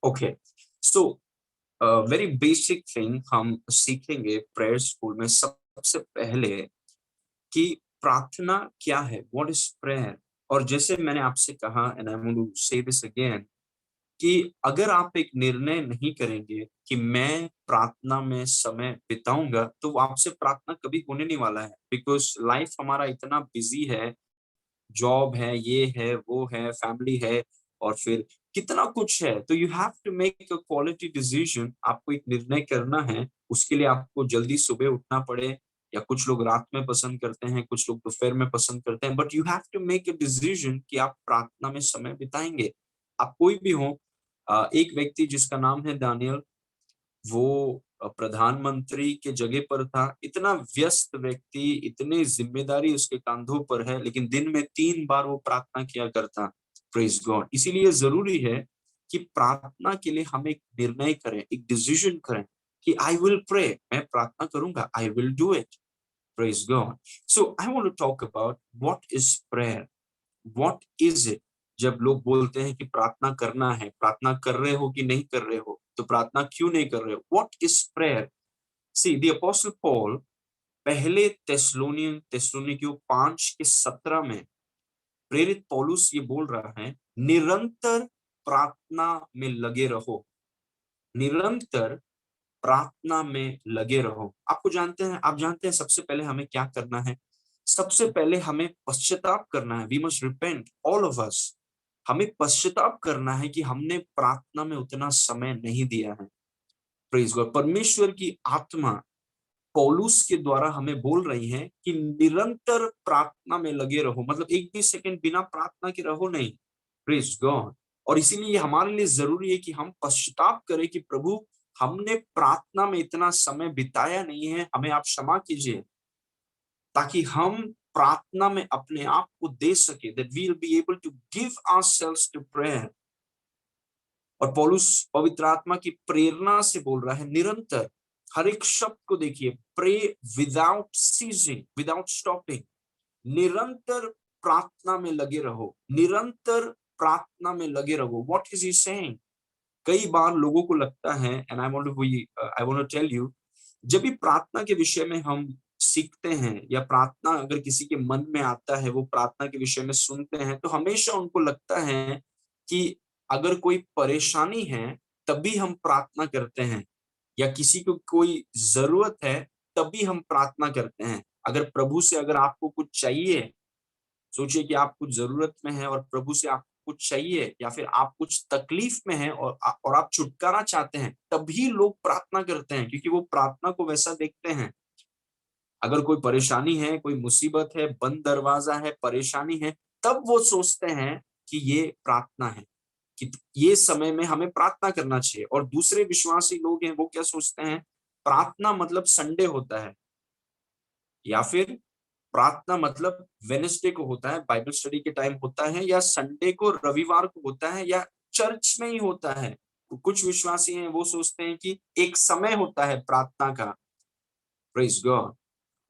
Okay, so very basic thing हम सीखेंगे prayer school में सबसे पहले कि प्रार्थना क्या है, व्हाट इज प्रेयर। और जैसे मैंने आपसे कहा, एंड आई वांट टू से दिस अगेन, कि अगर आप एक निर्णय नहीं करेंगे कि मैं प्रार्थना में समय बिताऊंगा, तो आपसे प्रार्थना कभी होने नहीं वाला है। बिकॉज लाइफ हमारा इतना बिजी है, जॉब है, ये है, वो है, फैमिली है, और फिर कितना कुछ है। तो you have to make a quality decision. आपको एक निर्णय करना है, उसके लिए आपको जल्दी सुबह उठना पड़े, या कुछ लोग रात में पसंद करते हैं, कुछ लोग दोपहर में पसंद करते हैं, but you have to make a decision कि आप प्रार्थना में समय बिताएंगे। आप कोई भी हो, एक व्यक्ति जिसका नाम है दानियल, वो प्रधानमंत्री के जगह पर था। इतना व्यस्त व्यक्ति, इतनी जिम्मेदारी उसके कंधों पर है, लेकिन दिन में 3 बार वो प्रार्थना किया करता। Praise God. इसीलिए जरूरी है कि प्रार्थना के लिए हम एक निर्णय करें, एक डिसीजन करें कि आई विल प्रे, मैं प्रार्थना करूंगा, I will do it. Praise God. So I want to talk about what is prayer, what is it. जब लोग बोलते हैं कि प्रार्थना करना है, प्रार्थना कर रहे हो कि नहीं कर रहे हो, तो प्रार्थना क्यों नहीं कर रहे हो, what is prayer. See the apostle Paul पहले तेस्सलोनिकियों 5:17 में प्रेरित पौलुस ये बोल रहा है, निरंतर प्रार्थना में लगे रहो, निरंतर प्रार्थना में लगे रहो। आपको जानते हैं, आप जानते हैं सबसे पहले हमें क्या करना है। सबसे पहले हमें पश्चाताप करना है। We must repent, all of us. हमें पश्चाताप करना है कि हमने प्रार्थना में उतना समय नहीं दिया है। Praise God. परमेश्वर की आत्मा पौलुस के द्वारा हमें बोल रही है कि निरंतर प्रार्थना में लगे रहो, मतलब एक भी सेकंड बिना प्रार्थना के रहो नहीं। Praise God. और इसीलिए हमारे लिए जरूरी है कि हम पश्चाताप करें कि प्रभु, हमने प्रार्थना में इतना समय बिताया नहीं है, हमें आप क्षमा कीजिए, ताकि हम प्रार्थना में अपने आप को दे सके, that we will be able to give ourselves to prayer। और पौलुस पवित्र आत्मा की प्रेरणा से बोल रहा है, निरंतर, हर एक शब्द को देखिए, pray without ceasing, without stopping, निरंतर प्रार्थना में लगे रहो, निरंतर प्रार्थना में लगे रहो। What is he saying. कई बार लोगों को लगता है, and I want to tell you, जब भी प्रार्थना के विषय में हम सीखते हैं, या प्रार्थना अगर किसी के मन में आता है, वो प्रार्थना के विषय में सुनते हैं, तो हमेशा उनको लगता है कि अगर कोई परेशानी है तभी हम प्रार्थना करते हैं, या किसी को कोई जरूरत है तभी हम प्रार्थना करते हैं। अगर प्रभु से अगर आपको कुछ चाहिए, सोचिए कि आप कुछ जरूरत में हैं और प्रभु से आपको कुछ चाहिए, या फिर आप कुछ तकलीफ में हैं और आप छुटकारा चाहते हैं, तभी लोग प्रार्थना करते हैं, क्योंकि वो प्रार्थना को वैसा देखते हैं। अगर कोई परेशानी है, कोई मुसीबत है, बंद दरवाजा है, परेशानी है, तब वो सोचते हैं कि ये प्रार्थना है, कि ये समय में हमें प्रार्थना करना चाहिए। और दूसरे विश्वासी लोग हैं, वो क्या सोचते हैं, प्रार्थना मतलब संडे होता है, या फिर प्रार्थना मतलब वेडनेसडे को होता है, बाइबल स्टडी के टाइम होता है, या संडे को, रविवार को होता है, या चर्च में ही होता है। तो कुछ विश्वासी हैं, वो सोचते हैं कि एक समय होता है प्रार्थना का। Praise God.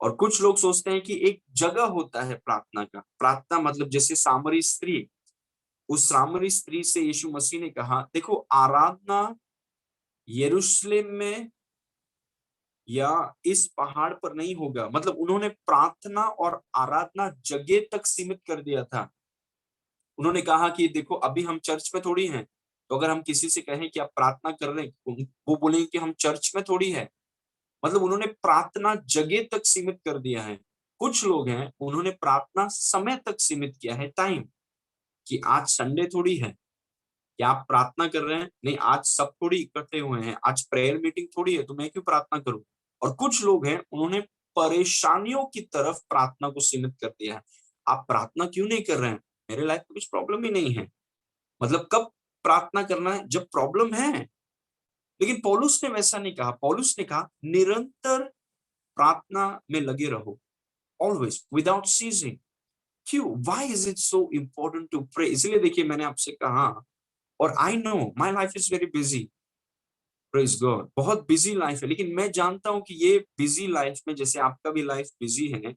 और कुछ लोग सोचते हैं कि एक जगह होता है प्रार्थना का। प्रार्थना मतलब जैसे सामरी स्त्री, उस सामरी स्त्री से यीशु मसीह ने कहा, देखो, आराधना यरूशलेम में या इस पहाड़ पर नहीं होगा। मतलब उन्होंने प्रार्थना और आराधना जगह तक सीमित कर दिया था। उन्होंने कहा कि देखो, अभी हम चर्च में थोड़ी हैं, तो अगर हम किसी से कहें कि आप प्रार्थना कर रहे हैं, वो बोलेंगे कि हम चर्च में थोड़ी है। मतलब उन्होंने प्रार्थना जगह तक सीमित कर दिया है। कुछ लोग हैं, उन्होंने प्रार्थना समय तक सीमित किया है, टाइम, कि आज संडे थोड़ी है, क्या आप प्रार्थना कर रहे हैं, नहीं आज सब थोड़ी इकट्ठे हुए हैं, आज प्रेयर मीटिंग थोड़ी है, तो मैं क्यों प्रार्थना करूं। और कुछ लोग हैं, उन्होंने परेशानियों की तरफ प्रार्थना को सीमित कर दिया है। आप प्रार्थना क्यों नहीं कर रहे हैं, मेरे लाइफ में कुछ प्रॉब्लम ही नहीं है। मतलब कब प्रार्थना करना है, जब प्रॉब्लम है। लेकिन पौलुस ने वैसा नहीं कहा। पौलुस ने कहा, निरंतर प्रार्थना में लगे रहो, ऑलवेज विदाउट सीजिंग। क्यों, why is it so important to pray. इसलिए देखिए, मैंने आपसे कहा, और I know my life is very busy, praise God, बहुत बिजी लाइफ है, लेकिन मैं जानता हूं कि ये बिजी लाइफ में, जैसे आपका भी लाइफ बिजी है,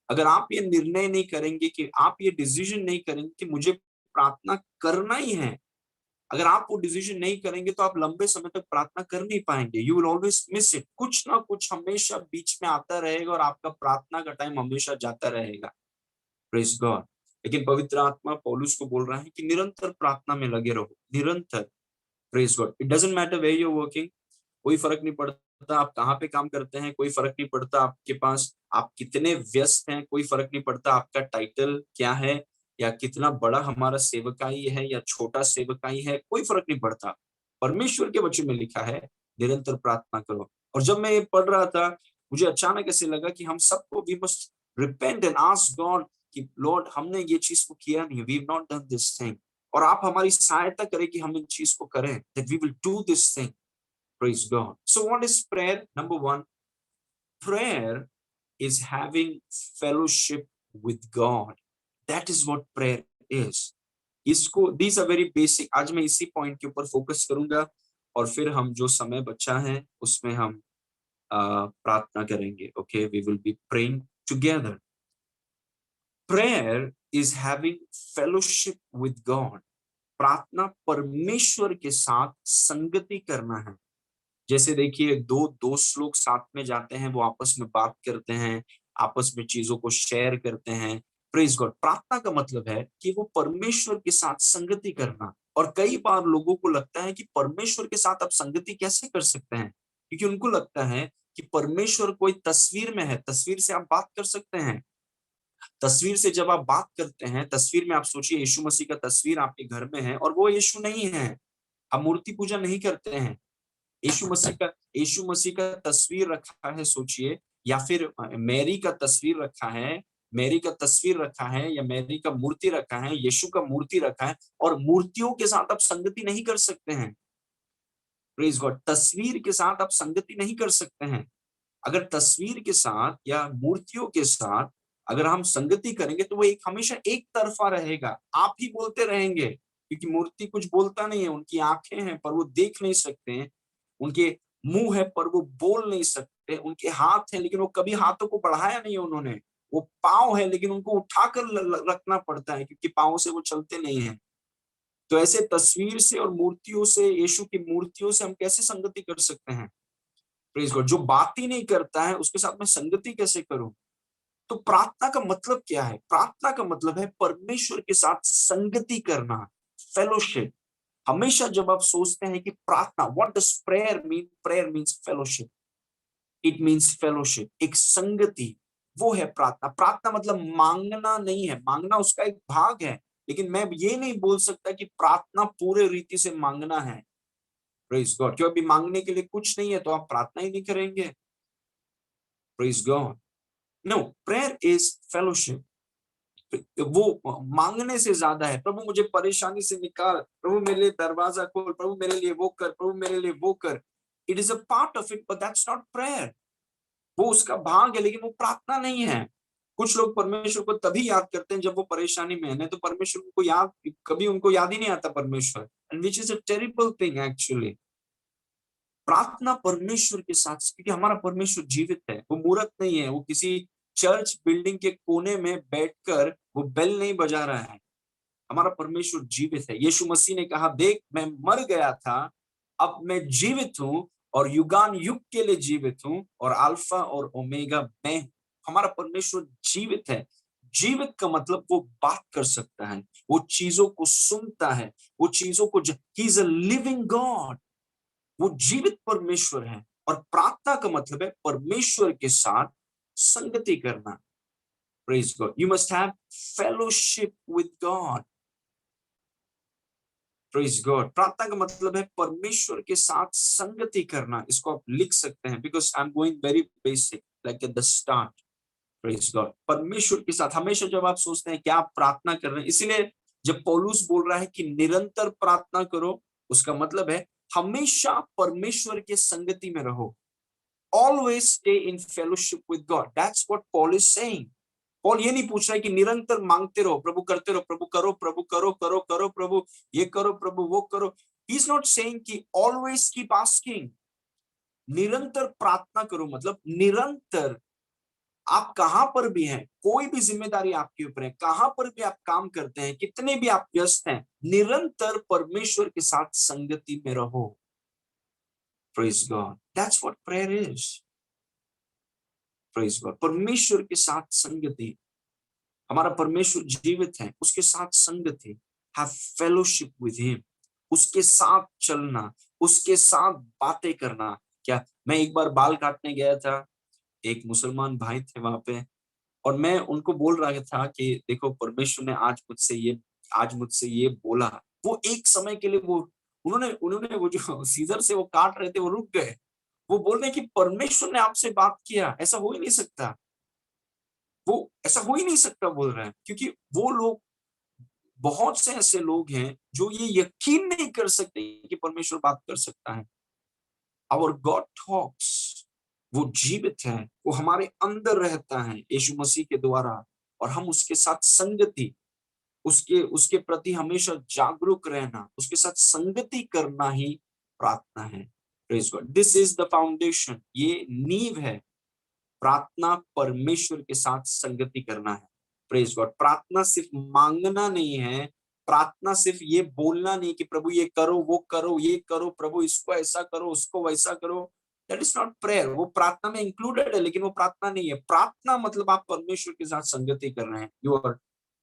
अगर आप ये निर्णय नहीं करेंगे, कि आप ये डिसीजन नहीं करेंगे कि मुझे प्रार्थना करना ही है, अगर आप वो डिसीजन नहीं करेंगे तो आप लंबे समय तक प्रार्थना कर नहीं पाएंगे। You will always miss it. कुछ ना कुछ हमेशा बीच में आता रहेगा और आपका प्रार्थना का टाइम हमेशा जाता रहेगा। Praise God. लेकिन पवित्र आत्मा पौलुस को बोल रहा है कि निरंतर प्रार्थना में लगे रहो, निरंतर। Praise God. It doesn't matter where you are working, कोई फर्क नहीं पड़ता आप कहाँ पे काम करते हैं, कोई फर्क नहीं पड़ता आपके पास आप कितने व्यस्त हैं, कोई फर्क नहीं पड़ता आपका टाइटल क्या है या कितना बड़ा हमारा सेवकाई है या छोटा सेवकाई है, कोई फर्क नहीं पड़ता। परमेश्वर के वचन में लिखा है निरंतर प्रार्थना करो। और जब मैं ये पढ़ रहा था मुझे अचानक ऐसे लगा कि हम सबको we must repent and ask God कि लॉर्ड हमने ये चीज को किया नहीं, we have not done this thing, और आप हमारी सहायता करें कि हम इन चीज को करें, that we will do this thing. Praise God. So what is prayer? Number one, prayer is having fellowship with God. That is what prayer is. इसको these are very basic। आज मैं इसी पॉइंट के ऊपर फोकस करूंगा और फिर हम जो समय बचा है उसमें हम प्रार्थना करेंगे। Okay, we will be praying together. Prayer is having fellowship with God. प्रार्थना परमेश्वर के साथ संगति करना है। जैसे देखिए दो दोस्त लोग साथ में जाते हैं, वो आपस में बात करते हैं, आपस में चीजों को शेयर करते हैं। Praise God. प्रार्थना का मतलब है कि वो परमेश्वर के साथ संगति करना। और कई बार लोगों को लगता है कि परमेश्वर के साथ आप संगति कैसे कर सकते हैं, क्योंकि उनको लगता है कि परमेश्वर कोई तस्वीर में है, तस्वीर से आप बात कर सकते हैं। तस्वीर से जब आप बात करते हैं, तस्वीर में आप सोचिए यीशु मसीह का तस्वीर आपके घर में है और वो यीशु नहीं है। हम मूर्ति पूजा नहीं करते हैं। यीशु मसीह का तस्वीर रखा है सोचिए, या फिर मैरी का तस्वीर रखा है, मैरी का तस्वीर रखा है या मैरी का मूर्ति रखा है, यीशु का मूर्ति रखा है, और मूर्तियों के साथ आप संगति नहीं कर सकते हैं। Praise God. तस्वीर के साथ आप संगति नहीं कर सकते हैं। अगर तस्वीर के साथ या मूर्तियों के साथ अगर हम संगति करेंगे तो वो एक हमेशा एक तरफा रहेगा, आप ही बोलते रहेंगे, क्योंकि मूर्ति कुछ बोलता नहीं है। उनकी आंखें हैं पर वो देख नहीं सकते हैं, उनके मुंह है पर वो बोल नहीं सकते, उनके हाथ हैं लेकिन वो कभी हाथों को बढ़ाया नहीं है उन्होंने, वो पाँव है लेकिन उनको उठाकर रखना पड़ता है क्योंकि पाँव से वो चलते नहीं है। तो ऐसे तस्वीर से और मूर्तियों से, यीशु की मूर्तियों से हम कैसे संगति कर सकते हैं? Praise God. जो बात ही नहीं करता है उसके साथ मैं संगति कैसे करूं? तो प्रार्थना का मतलब क्या है? प्रार्थना का मतलब है परमेश्वर के साथ संगति करना, फेलोशिप। हमेशा जब आप सोचते हैं कि प्रार्थना, what does prayer mean? Prayer means fellowship. It means fellowship, एक संगति, वो है प्रार्थना। प्रार्थना मतलब मांगना नहीं है, मांगना उसका एक भाग है, लेकिन मैं ये नहीं बोल सकता कि प्रार्थना पूरे रीति से मांगना है। Praise God. क्यों? अभी मांगने के लिए कुछ नहीं है तो आप प्रार्थना ही नहीं करेंगे। Praise God. No, prayer is fellowship. वो मांगने से ज्यादा है। प्रभु मुझे परेशानी से निकाल, प्रभु मेरे लिए दरवाजा खोल, प्रभु मेरे लिए वो कर, प्रभु मेरे लिए वो कर। It is a part of it but that's not prayer. वो उसका भाग है लेकिन वो प्रार्थना नहीं है। कुछ लोग परमेश्वर को तभी याद करते हैं जब वो परेशानी में है, नहीं तो परमेश्वर को याद कभी उनको याद ही नहीं आता परमेश्वर, and which is a terrible thing actually. प्रार्थना परमेश्वर के साथ, क्योंकि हमारा परमेश्वर जीवित है, वो मूर्त नहीं है, वो किसी चर्च बिल्डिंग के कोने में बैठकर वो बेल नहीं बजा रहा है। हमारा परमेश्वर जीवित है। यीशु मसीह ने कहा, देख मैं मर गया था, अब मैं जीवित हूं और युगान युग के लिए जीवित हूं, और अल्फा और ओमेगा मैं हूं। हमारा परमेश्वर जीवित है। जीवित का मतलब वो बात कर सकता है, वो चीजों को सुनता है, वो चीजों को, he is a living God. वो जीवित परमेश्वर है। और प्रार्थना का मतलब है परमेश्वर के साथ संगति करना। Praise God. You must have fellowship with God. Praise God. प्रार्थना का मतलब है परमेश्वर के साथ संगति करना। इसको आप लिख सकते हैं, because I am going very basic like at the start. Praise God. परमेश्वर के साथ हमेशा जब आप सोचते हैं क्या आप प्रार्थना कर रहे हैं, इसीलिए जब पौलुस बोल रहा है कि निरंतर प्रार्थना करो, उसका मतलब है हमेशा परमेश्वर के संगति में रहो। Always stay in fellowship with God. That's what Paul is saying. Paul ये नहीं पूछ रहा है कि निरंतर मांगते रहो, प्रभु करते रहो, प्रभु करो, प्रभु करो, करो करो, प्रभु ये करो, प्रभु वो करो। ही इज नॉट सेइंग कि ऑलवेज कीप आस्किंग। निरंतर प्रार्थना करो मतलब निरंतर आप कहां पर भी हैं, कोई भी जिम्मेदारी आपके ऊपर है, कहां पर भी आप काम करते हैं, कितने भी आप व्यस्त हैं, निरंतर परमेश्वर के साथ संगति में रहो। Praise God, that's what prayer is. Praise God, परमेश्वर के साथ संगति। हमारा परमेश्वर जीवित है, उसके साथ संगति, हैव फेलोशिप विद हिम, उसके साथ चलना, उसके साथ बातें करना। क्या, मैं एक बार बाल काटने गया था, एक मुसलमान भाई थे वहां पे, और मैं उनको बोल रहा था कि देखो परमेश्वर ने आज मुझसे ये बोला। वो एक समय के लिए वो उन्होंने उन्होंने वो जो सीजर से वो काट रहे थे वो रुक गए। वो बोल रहे हैं कि परमेश्वर ने आपसे बात किया, ऐसा हो ही नहीं सकता, वो ऐसा हो ही नहीं सकता बोल रहे हैं, क्योंकि वो लोग, बहुत से ऐसे लोग हैं जो ये यकीन नहीं कर सकते कि परमेश्वर बात कर सकता है। आवर गॉड टॉक्स, वो जीवित है, वो हमारे अंदर रहता है यीशु मसीह के द्वारा, और हम उसके साथ संगति, उसके उसके प्रति हमेशा जागरूक रहना, उसके साथ संगति करना ही प्रार्थना है। Praise God, this is the foundation, ये नींव है। प्रार्थना परमेश्वर के साथ संगति करना है। प्रेज गॉड, प्रार्थना सिर्फ मांगना नहीं है, प्रार्थना सिर्फ ये बोलना नहीं कि प्रभु ये करो, वो करो, ये करो, प्रभु इसको ऐसा करो, उसको वैसा करो। That is not prayer. वो प्रार्थना में इंक्लूडेड है, लेकिन वो प्रार्थना नहीं है। प्रार्थना मतलब आप परमेश्वर के साथ संगति कर रहे हैं, you are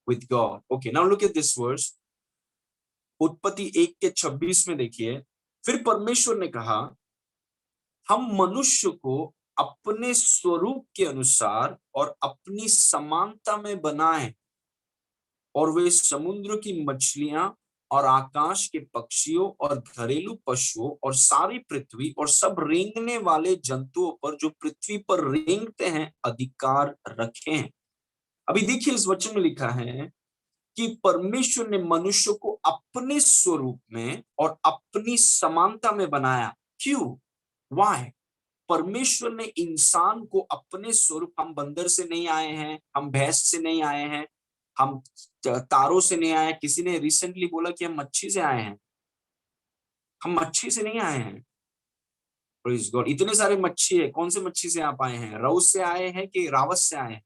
with God. Okay, now look at this verse, उत्पत्ति 1:26 में देखिए, फिर परमेश्वर ने कहा, हम मनुष्य को अपने स्वरूप के अनुसार और अपनी समानता में बनाएं, और वे समुद्र की मछलियां और आकाश के पक्षियों और घरेलू पशुओं और सारी पृथ्वी और सब रेंगने वाले जंतुओं पर जो पृथ्वी पर रेंगते हैं अधिकार रखें। अभी देखिए इस वचन में लिखा है कि परमेश्वर ने मनुष्य को अपने स्वरूप में और अपनी समानता में बनाया। क्यों? वाई? परमेश्वर ने इंसान को अपने स्वरूप, हम बंदर से नहीं आए हैं, हम भैंस से नहीं आए हैं, हम तारों से नहीं आए। किसी ने रिसेंटली बोला कि हम मच्छी से आए हैं, हम मच्छी से नहीं आए हैं। प्रेज गॉड, इतने सारे मच्छी है, कौन से मच्छी से आप आए हैं? रउस से आए हैं कि रावस से आए हैं?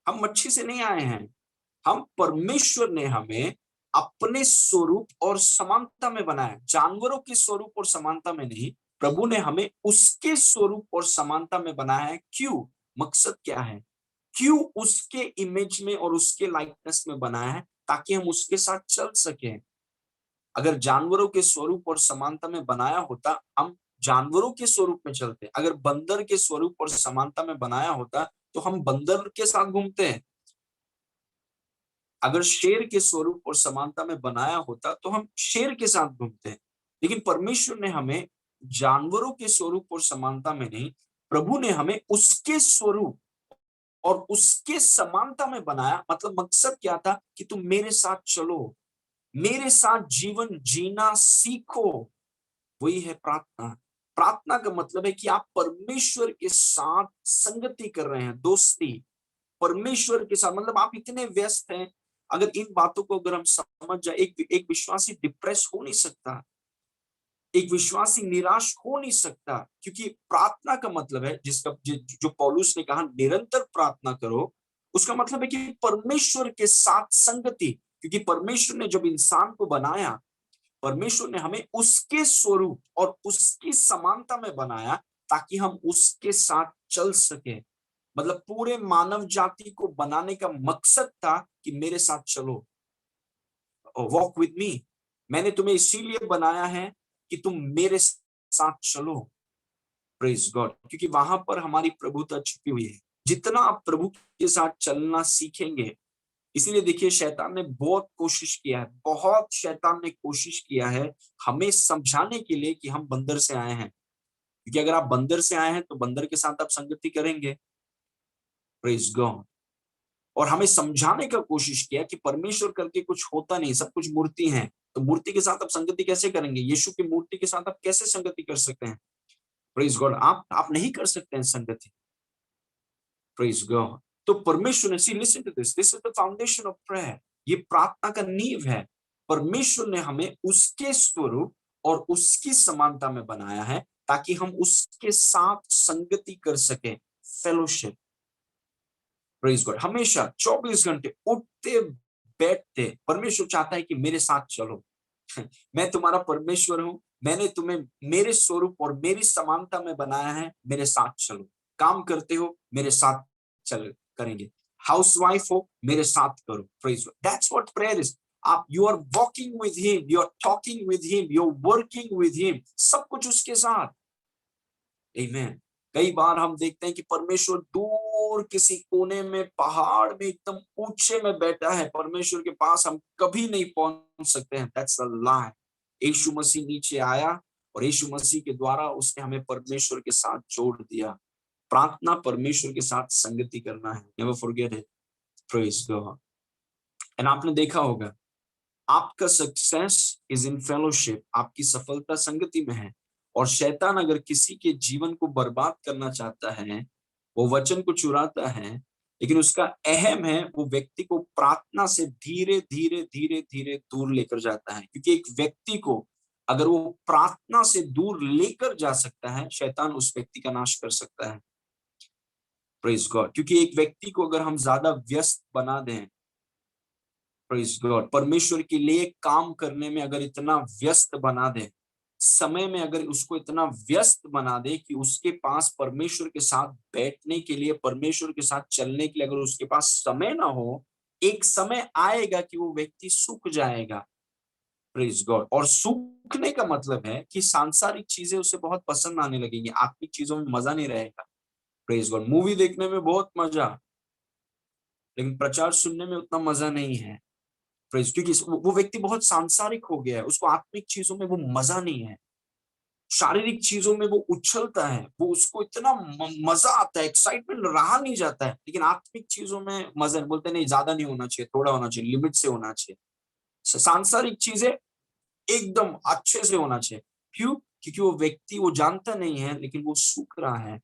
हम मच्छी से नहीं आए हैं। हम, परमेश्वर ने हमें अपने स्वरूप और समानता में बनाया, जानवरों के स्वरूप और समानता में नहीं। प्रभु ने हमें उसके स्वरूप और समानता में बनाया है। क्यों? मकसद क्या है? क्यों उसके इमेज में और उसके लाइकनेस में बनाया है? ताकि हम उसके साथ चल सके। अगर जानवरों के स्वरूप और समानता में बनाया होता, हम जानवरों के स्वरूप में चलते। अगर बंदर के स्वरूप और समानता में बनाया होता तो हम बंदर के साथ घूमते हैं। अगर शेर के स्वरूप और समानता में बनाया होता तो हम शेर के साथ घूमते हैं। लेकिन परमेश्वर ने हमें जानवरों के स्वरूप और समानता में नहीं, प्रभु ने हमें उसके स्वरूप और उसके समानता में बनाया। मतलब मकसद क्या था? कि तुम मेरे साथ चलो, मेरे साथ जीवन जीना सीखो। वही है प्रार्थना। प्रार्थना का मतलब है कि आप परमेश्वर के साथ संगति कर रहे हैं, दोस्ती परमेश्वर के साथ। मतलब आप इतने व्यस्त हैं, अगर इन बातों को अगर हम समझ जाए, एक विश्वासी डिप्रेस हो नहीं सकता, एक विश्वासी निराश हो नहीं सकता, क्योंकि प्रार्थना का मतलब है, जो पौलुस ने कहा निरंतर प्रार्थना करो, उसका मतलब है कि परमेश्वर के साथ संगति। क्योंकि परमेश्वर ने जब इंसान को बनाया, परमेश्वर ने हमें उसके स्वरूप और उसकी समानता में बनाया, ताकि हम उसके साथ चल सके। मतलब पूरे मानव जाति को बनाने का मकसद था कि मेरे साथ चलो, वॉक विद मी। मैंने तुम्हें इसीलिए बनाया है कि तुम मेरे साथ चलो। प्रेज गॉड, क्योंकि वहां पर हमारी प्रभुता छुपी हुई है। जितना आप प्रभु के साथ चलना सीखेंगे, इसीलिए देखिए शैतान ने बहुत कोशिश किया है, बहुत शैतान ने कोशिश किया है हमें समझाने के लिए कि हम बंदर से आए हैं। क्योंकि अगर आप बंदर से आए हैं तो बंदर के साथ आप संगति करेंगे। Praise God. और हमें समझाने का कोशिश किया कि परमेश्वर करके कुछ होता नहीं, सब कुछ मूर्ति है। तो मूर्ति के साथ आप संगति कैसे करेंगे? यीशु की मूर्ति के साथ आप कैसे संगति कर सकते हैं? प्रेज गॉड, आप नहीं कर सकते हैं संगति। Praise God. तो परमेश्वर ने, see listen to this, this is the foundation of prayer. ये प्रार्थना का नींव है। परमेश्वर ने हमें उसके स्वरूप और उसकी समानता में बनाया है, ताकि हम उसके साथ संगति कर सके, फेलोशिप। Praise God. हमेशा 24 घंटे उठते बैठते परमेश्वर चाहता है कि मेरे साथ चलो। मैं तुम्हारा परमेश्वर हूं, मैंने तुम्हें मेरे स्वरूप और मेरी समानता में बनाया है, मेरे साथ चलो। काम करते हो, मेरे साथ चल करेंगे। हाउसवाइफ हो, मेरे साथ करो। Praise God, that's what prayer is. आप you are walking with him, you are talking with him, you are working with him, सब कुछ उसके साथ। आमीन। कई बार हम देखते हैं कि परमेश्वर दूर किसी कोने में, पहाड़ में, एकदम ऊंचे में बैठा है, परमेश्वर के पास हम कभी नहीं पहुंच सकते हैं। दैट्स अ लाई। यीशु मसीह नीचे आया और यीशु मसीह के द्वारा उसने हमें परमेश्वर के साथ जोड़ दिया। प्रार्थना परमेश्वर के साथ संगति करना है। Never forget it. Praise God. And आपने देखा होगा, आपका सक्सेस इज इन फेलोशिप। आपकी सफलता संगति में है। और शैतान अगर किसी के जीवन को बर्बाद करना चाहता है, वो वचन को चुराता है, लेकिन उसका अहम है वो व्यक्ति को प्रार्थना से धीरे धीरे धीरे धीरे दूर लेकर जाता है। क्योंकि एक व्यक्ति को अगर वो प्रार्थना से दूर लेकर जा सकता है, शैतान उस व्यक्ति का नाश कर सकता है। Praise God. क्योंकि एक व्यक्ति को अगर हम ज्यादा व्यस्त बना दें, प्रेज गॉड, परमेश्वर के लिए काम करने में अगर इतना व्यस्त बना दे, समय में अगर उसको इतना व्यस्त बना दे कि उसके पास परमेश्वर के साथ बैठने के लिए, परमेश्वर के साथ चलने के लिए अगर उसके पास समय ना हो, एक समय आएगा कि वो व्यक्ति सूख जाएगा। Praise God. और सूखने का मतलब है कि सांसारिक चीजें उसे बहुत पसंद आने लगेंगी, आत्मिक चीजों में मजा नहीं रहेगा। Praise God. मूवी देखने में बहुत मजा, लेकिन प्रचार सुनने में उतना मजा नहीं है। प्रेज। क्योंकि वो व्यक्ति बहुत सांसारिक हो गया है, उसको आत्मिक चीजों में वो मजा नहीं है। शारीरिक चीजों में वो उछलता है, वो उसको इतना मजा आता है, एक्साइटमेंट रहा नहीं जाता है, लेकिन आत्मिक चीजों में मजा बोलते नहीं, ज्यादा नहीं होना चाहिए, थोड़ा होना चाहिए, लिमिट से होना चाहिए। सांसारिक चीजें एकदम अच्छे से होना चाहिए। क्यों? क्योंकि वो व्यक्ति वो जानता नहीं है, लेकिन वो सूख रहा है,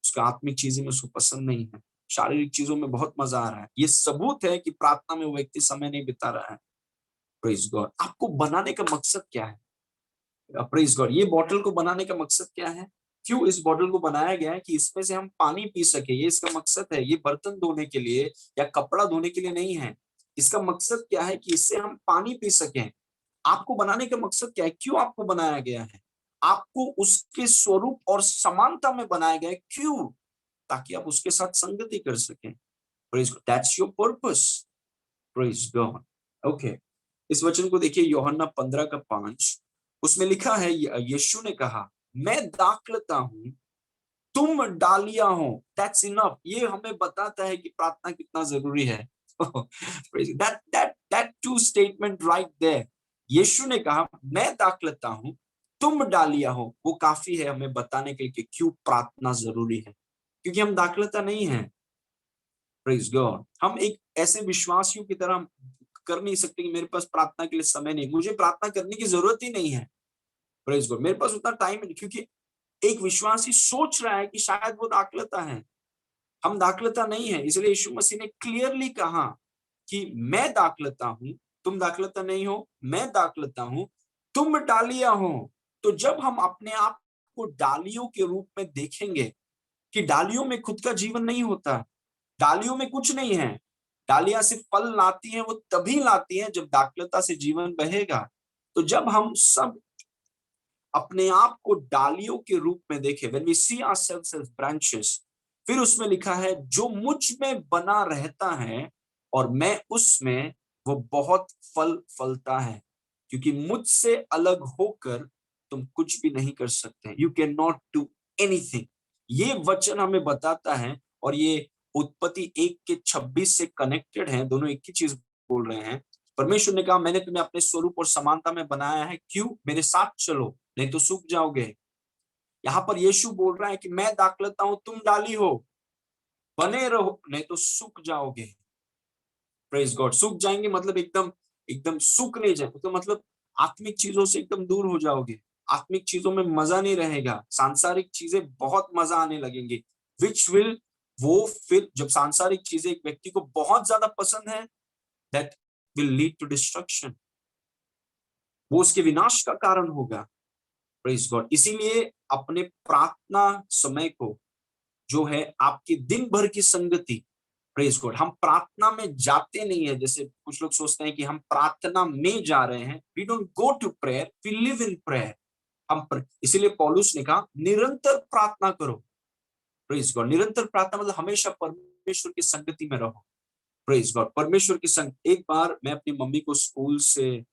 उसका आत्मिक चीजें में उसको पसंद नहीं है, शारीरिक चीजों में बहुत मजा आ रहा है। ये सबूत है कि प्रार्थना में वो व्यक्ति समय नहीं बिता रहा है। Praise God. आपको बनाने का मकसद क्या है? Praise God. ये बॉटल को बनाने का मकसद क्या है? क्यों इस बॉटल को बनाया गया है? कि इसमें से हम पानी पी सके, ये इसका मकसद है। ये बर्तन धोने के लिए या कपड़ा धोने के लिए नहीं है। इसका मकसद क्या है? कि इससे हम पानी पी सकें। आपको बनाने का मकसद क्या है? क्यों आपको बनाया गया है? आपको उसके स्वरूप और समानता में बनाया गया है। क्यों? ताकि आप उसके साथ संगति कर सकें। Praise God, that's your purpose. Praise God. Okay, इस वचन को देखिए, यूहन्ना 15:5। उसमें लिखा है, यीशु ने कहा, मैं दाखलता हूं, तुम डालियां हो। That's enough. ये हमें बताता है कि प्रार्थना कितना जरूरी है। That two statement right there. Yeshu ने कहा, मैं दाखलता हूं, तुम डालियां हो, वो काफी है हमें बताने के लिए कि क्यों प्रार्थना जरूरी है। क्योंकि हम दाखलता नहीं है। Praise God. हम एक ऐसे विश्वासियों की तरह कर नहीं सकते कि मेरे पास प्रार्थना के लिए समय नहीं, मुझे प्रार्थना करने की जरूरत ही नहीं है। Praise God. मेरे पास उतना टाइम नहीं, क्योंकि एक विश्वासी सोच रहा है कि शायद वो दाखलता है। हम दाखलता नहीं है। इसलिए यीशु मसीह ने क्लियरली कहा कि मैं दाखलता हूं, तुम दाखलता नहीं हो, मैं दाखलता हूं, तुम डालियां हो। तो जब हम अपने आप को डालियों के रूप में देखेंगे कि डालियों में खुद का जीवन नहीं होता, डालियों में कुछ नहीं है, डालियां सिर्फ फल लाती हैं, वो तभी लाती हैं जब दाखलता से जीवन बहेगा। तो जब हम सब अपने आप को डालियों के रूप में देखें, when we see ourselves as branches, फिर उसमें लिखा है, जो मुझ में बना रहता है और मैं उसमें, वो बहुत फल फलता है। क्योंकि मुझसे अलग होकर तुम कुछ भी नहीं कर सकते। You can not do anything. ये वचन हमें बताता है, और ये उत्पत्ति 1:26 से कनेक्टेड है, दोनों एक ही चीज बोल रहे हैं। परमेश्वर ने कहा, मैंने तुम्हें अपने स्वरूप और समानता में बनाया है। क्यों? मेरे साथ चलो, नहीं तो सूख जाओगे। यहाँ पर यीशु बोल रहा है कि मैं दाखलता हूं, तुम डाली हो, बने रहो, नहीं तो सूख जाओगे। Praise God. सूख जाएंगे मतलब एकदम एकदम सूख नहीं जाए तो मतलब आत्मिक चीजों से एकदम दूर हो जाओगे। आत्मिक चीजों में मजा नहीं रहेगा, सांसारिक चीजें बहुत मजा आने लगेंगी। विच विल, वो फिर जब सांसारिक चीजें एक व्यक्ति को बहुत ज्यादा पसंद है, that will lead to destruction. वो उसके विनाश का कारण होगा। Praise God. इसीलिए अपने प्रार्थना समय को, जो है आपके दिन भर की संगति, प्रेज गॉड। हम प्रार्थना में जाते नहीं है, जैसे कुछ लोग सोचते हैं कि हम प्रार्थना में जा रहे हैं। We don't go to prayer, we live in prayer. इसीलिए पौलुस ने कहा निरंतर प्रार्थना करो। Praise God. निरंतर प्रार्थना मतलब हमेशा परमेश्वर की संगति में रहो। Praise God. परमेश्वर की संग। एक बार मैं अपनी मम्मी को स्कूल से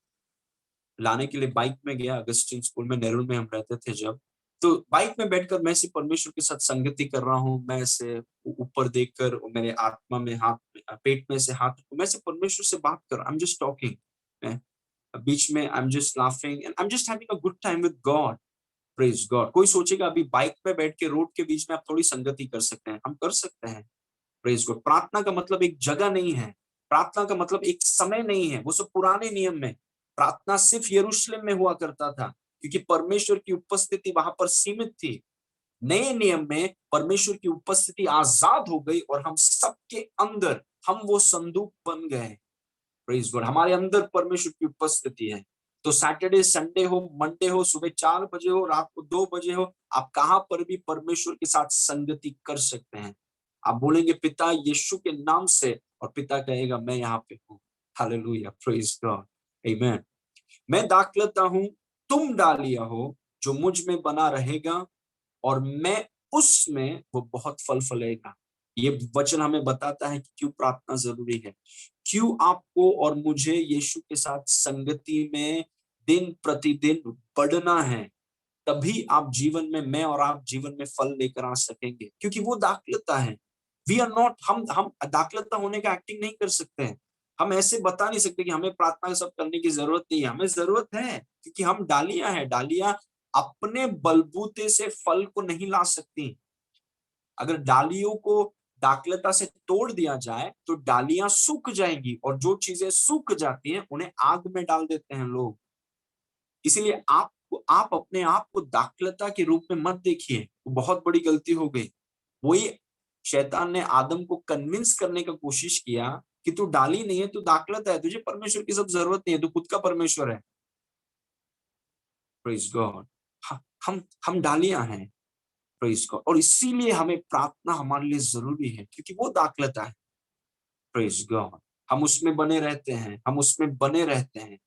लाने के लिए बाइक में गया, अगस्टिन स्कूल में, नेहरू में हम रहते थे जब। तो बाइक में बैठकर मैं से परमेश्वर के साथ संगति कर रहा हूँ। मैं से ऊपर देखकर मेरे आत्मा में हाथ, पेट में से हाथ, मैं से परमेश्वर से बात कर, आई एम जस्ट टॉकिंग। बीच में आई am just laughing and I am just having a good time with God. Praise God. कोई सोचेगा अभी बाइक पे बैठ के रोड के बीच में आप थोड़ी संगति कर सकते हैं, हम कर सकते हैं। Praise God. प्रार्थना का मतलब एक जगह नहीं है, प्रार्थना का मतलब एक समय नहीं है, वो सब पुराने नियम में। प्रार्थना सिर्फ यरूशलेम में हुआ करता था क्योंकि परमेश्वर की उपस्थिति वहां पर सीमित थी। नए नियम में परमेश्वर की उपस्थिति आजाद हो गई और हम सबके अंदर, हम वो संदूक बन गए। Praise God. हमारे अंदर परमेश्वर की उपस्थिति है। तो सैटरडे, संडे हो, मंडे हो, सुबह 4 बजे हो, रात को 2 बजे हो, आप कहां पर भी परमेश्वर के साथ संगति कर सकते हैं। आप बोलेंगे पिता यीशु के नाम से, और पिता कहेगा मैं यहाँ पे हूँ। हालेलुया, प्रेज गॉड, आमेन। मैं दाखलता हूँ, तुम डालिया हो, जो मुझ में बना रहेगा और मैं उसमें, वो बहुत फल फलेगा। ये वचन हमें बताता है कि क्यों प्रार्थना जरूरी है, क्यों आपको और मुझे यीशु के साथ संगति में दिन प्रतिदिन बढ़ना है। तभी आप जीवन में, मैं और आप जीवन में फल लेकर आ सकेंगे, क्योंकि वो दाखलता है। वी आर नॉट, हम दाखलता होने का एक्टिंग नहीं कर सकते हैं। हम ऐसे बता नहीं सकते कि हमें प्रार्थना सब करने की जरूरत नहीं है। हमें जरूरत है क्योंकि हम डालियां हैं। डालियां अपने बलबूते से फल को नहीं ला सकती। अगर डालियों को दाखलता से तोड़ दिया जाए तो डालियां सूख जाएंगी, और जो चीजें सूख जाती हैं उन्हें आग में डाल देते हैं लोग। इसीलिए आप अपने आप को दाखलता के रूप में मत देखिए, वो बहुत बड़ी गलती हो गई। वही शैतान ने आदम को कन्विंस करने का कोशिश किया कि तू डाली नहीं है, तू दाखलता है, तुझे परमेश्वर की सब जरूरत नहीं है, तू खुद का परमेश्वर है। Praise God. हम डालियां हैं। Praise God. और इसीलिए हमें प्रार्थना हमारे लिए जरूरी है, क्योंकि वो दाखलता है। Praise God. हम उसमें बने रहते हैं, हम उसमें बने रहते हैं।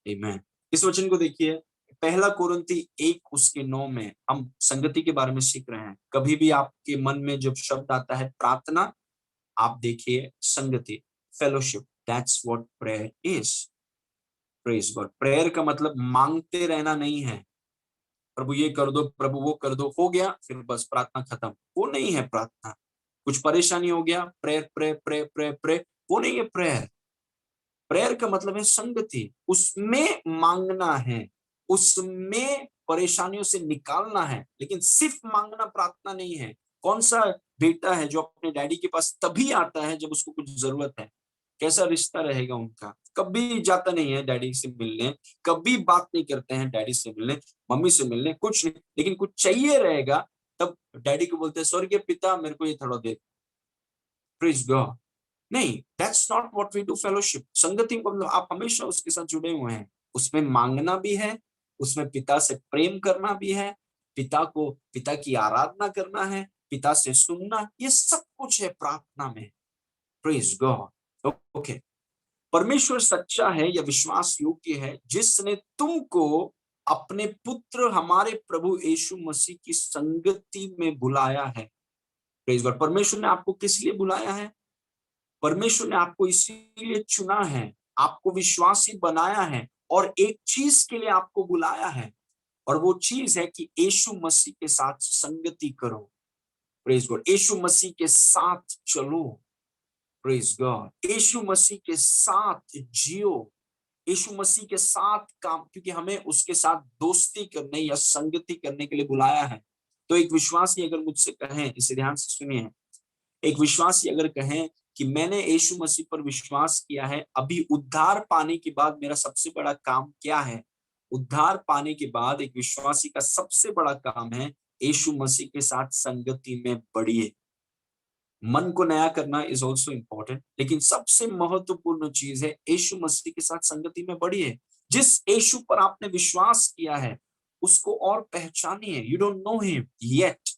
आमीन। इस वचन को देखिए, पहला कोरिन्थी 1:9 में हम संगति के बारे में सीख रहे हैं। कभी भी आपके मन में जब शब्द आता है प्रार्थना, आप देखिए संगति, fellowship, that's what prayer is. Praise God. Prayer का मतलब मांगते रहना नहीं है, प्रभु ये कर दो, प्रभु वो कर दो, हो गया फिर बस प्रार्थना खत्म, वो नहीं है प्रार्थना। कुछ परेशानी हो गया, prayer prayer prayer prayer prayer, वो नहीं है प्रेयर। प्रेयर का मतलब है संगति, उसमें मांगना है, उसमें परेशानियों से निकालना है। लेकिन सिर्फ मांगना प्रार्थना नहीं है। कौन सा बेटा है जो अपने डैडी के पास तभी आता है जब उसको कुछ जरूरत है? कैसा रिश्ता रहेगा उनका? कभी जाता नहीं है डैडी से मिलने, कभी बात नहीं करते हैं डैडी से मिलने, मम्मी से मिलने, कुछ नहीं। लेकिन कुछ चाहिए रहेगा तब डैडी को बोलते हैं स्वर्गीय पिता मेरे को ये थोड़ा दे। Praise God. नहीं, that's not what we do. Fellowship, संगति को मतलब आप हमेशा उसके साथ जुड़े हुए हैं। उसमें मांगना भी है, उसमें पिता से प्रेम करना भी है, पिता की आराधना करना है, पिता से सुनना, ये सब कुछ है प्रार्थना में। Praise God. ओके। परमेश्वर सच्चा है या विश्वास योग्य है, जिसने तुमको अपने पुत्र हमारे प्रभु यीशु मसीह की संगति में बुलाया है। Praise God. परमेश्वर ने आपको किस लिए बुलाया है? परमेश्वर ने आपको इसीलिए चुना है, आपको विश्वासी बनाया है, और एक चीज के लिए आपको बुलाया है, और वो चीज है कि यीशु मसीह के साथ संगति करो। Praise God. यीशु मसीह के साथ चलो। Praise God. यीशु मसीह के साथ जियो, यीशु मसीह के साथ काम, क्योंकि हमें उसके साथ दोस्ती करने या संगति करने के लिए बुलाया है। तो एक विश्वासी अगर मुझसे कहें, इसे ध्यान से सुनिए, एक विश्वासी अगर कहें कि मैंने यीशु मसीह पर विश्वास किया है, अभी उद्धार पाने के बाद मेरा सबसे बड़ा काम क्या है? उद्धार पाने के बाद एक विश्वासी का सबसे बड़ा काम है यीशु मसीह के साथ संगति में बढ़िए। मन को नया करना इज ऑल्सो इम्पोर्टेंट, लेकिन सबसे महत्वपूर्ण चीज है यीशु मसीह के साथ संगति में बढ़िए। जिस यीशु पर आपने विश्वास किया है उसको और पहचानिए। You don't know him yet,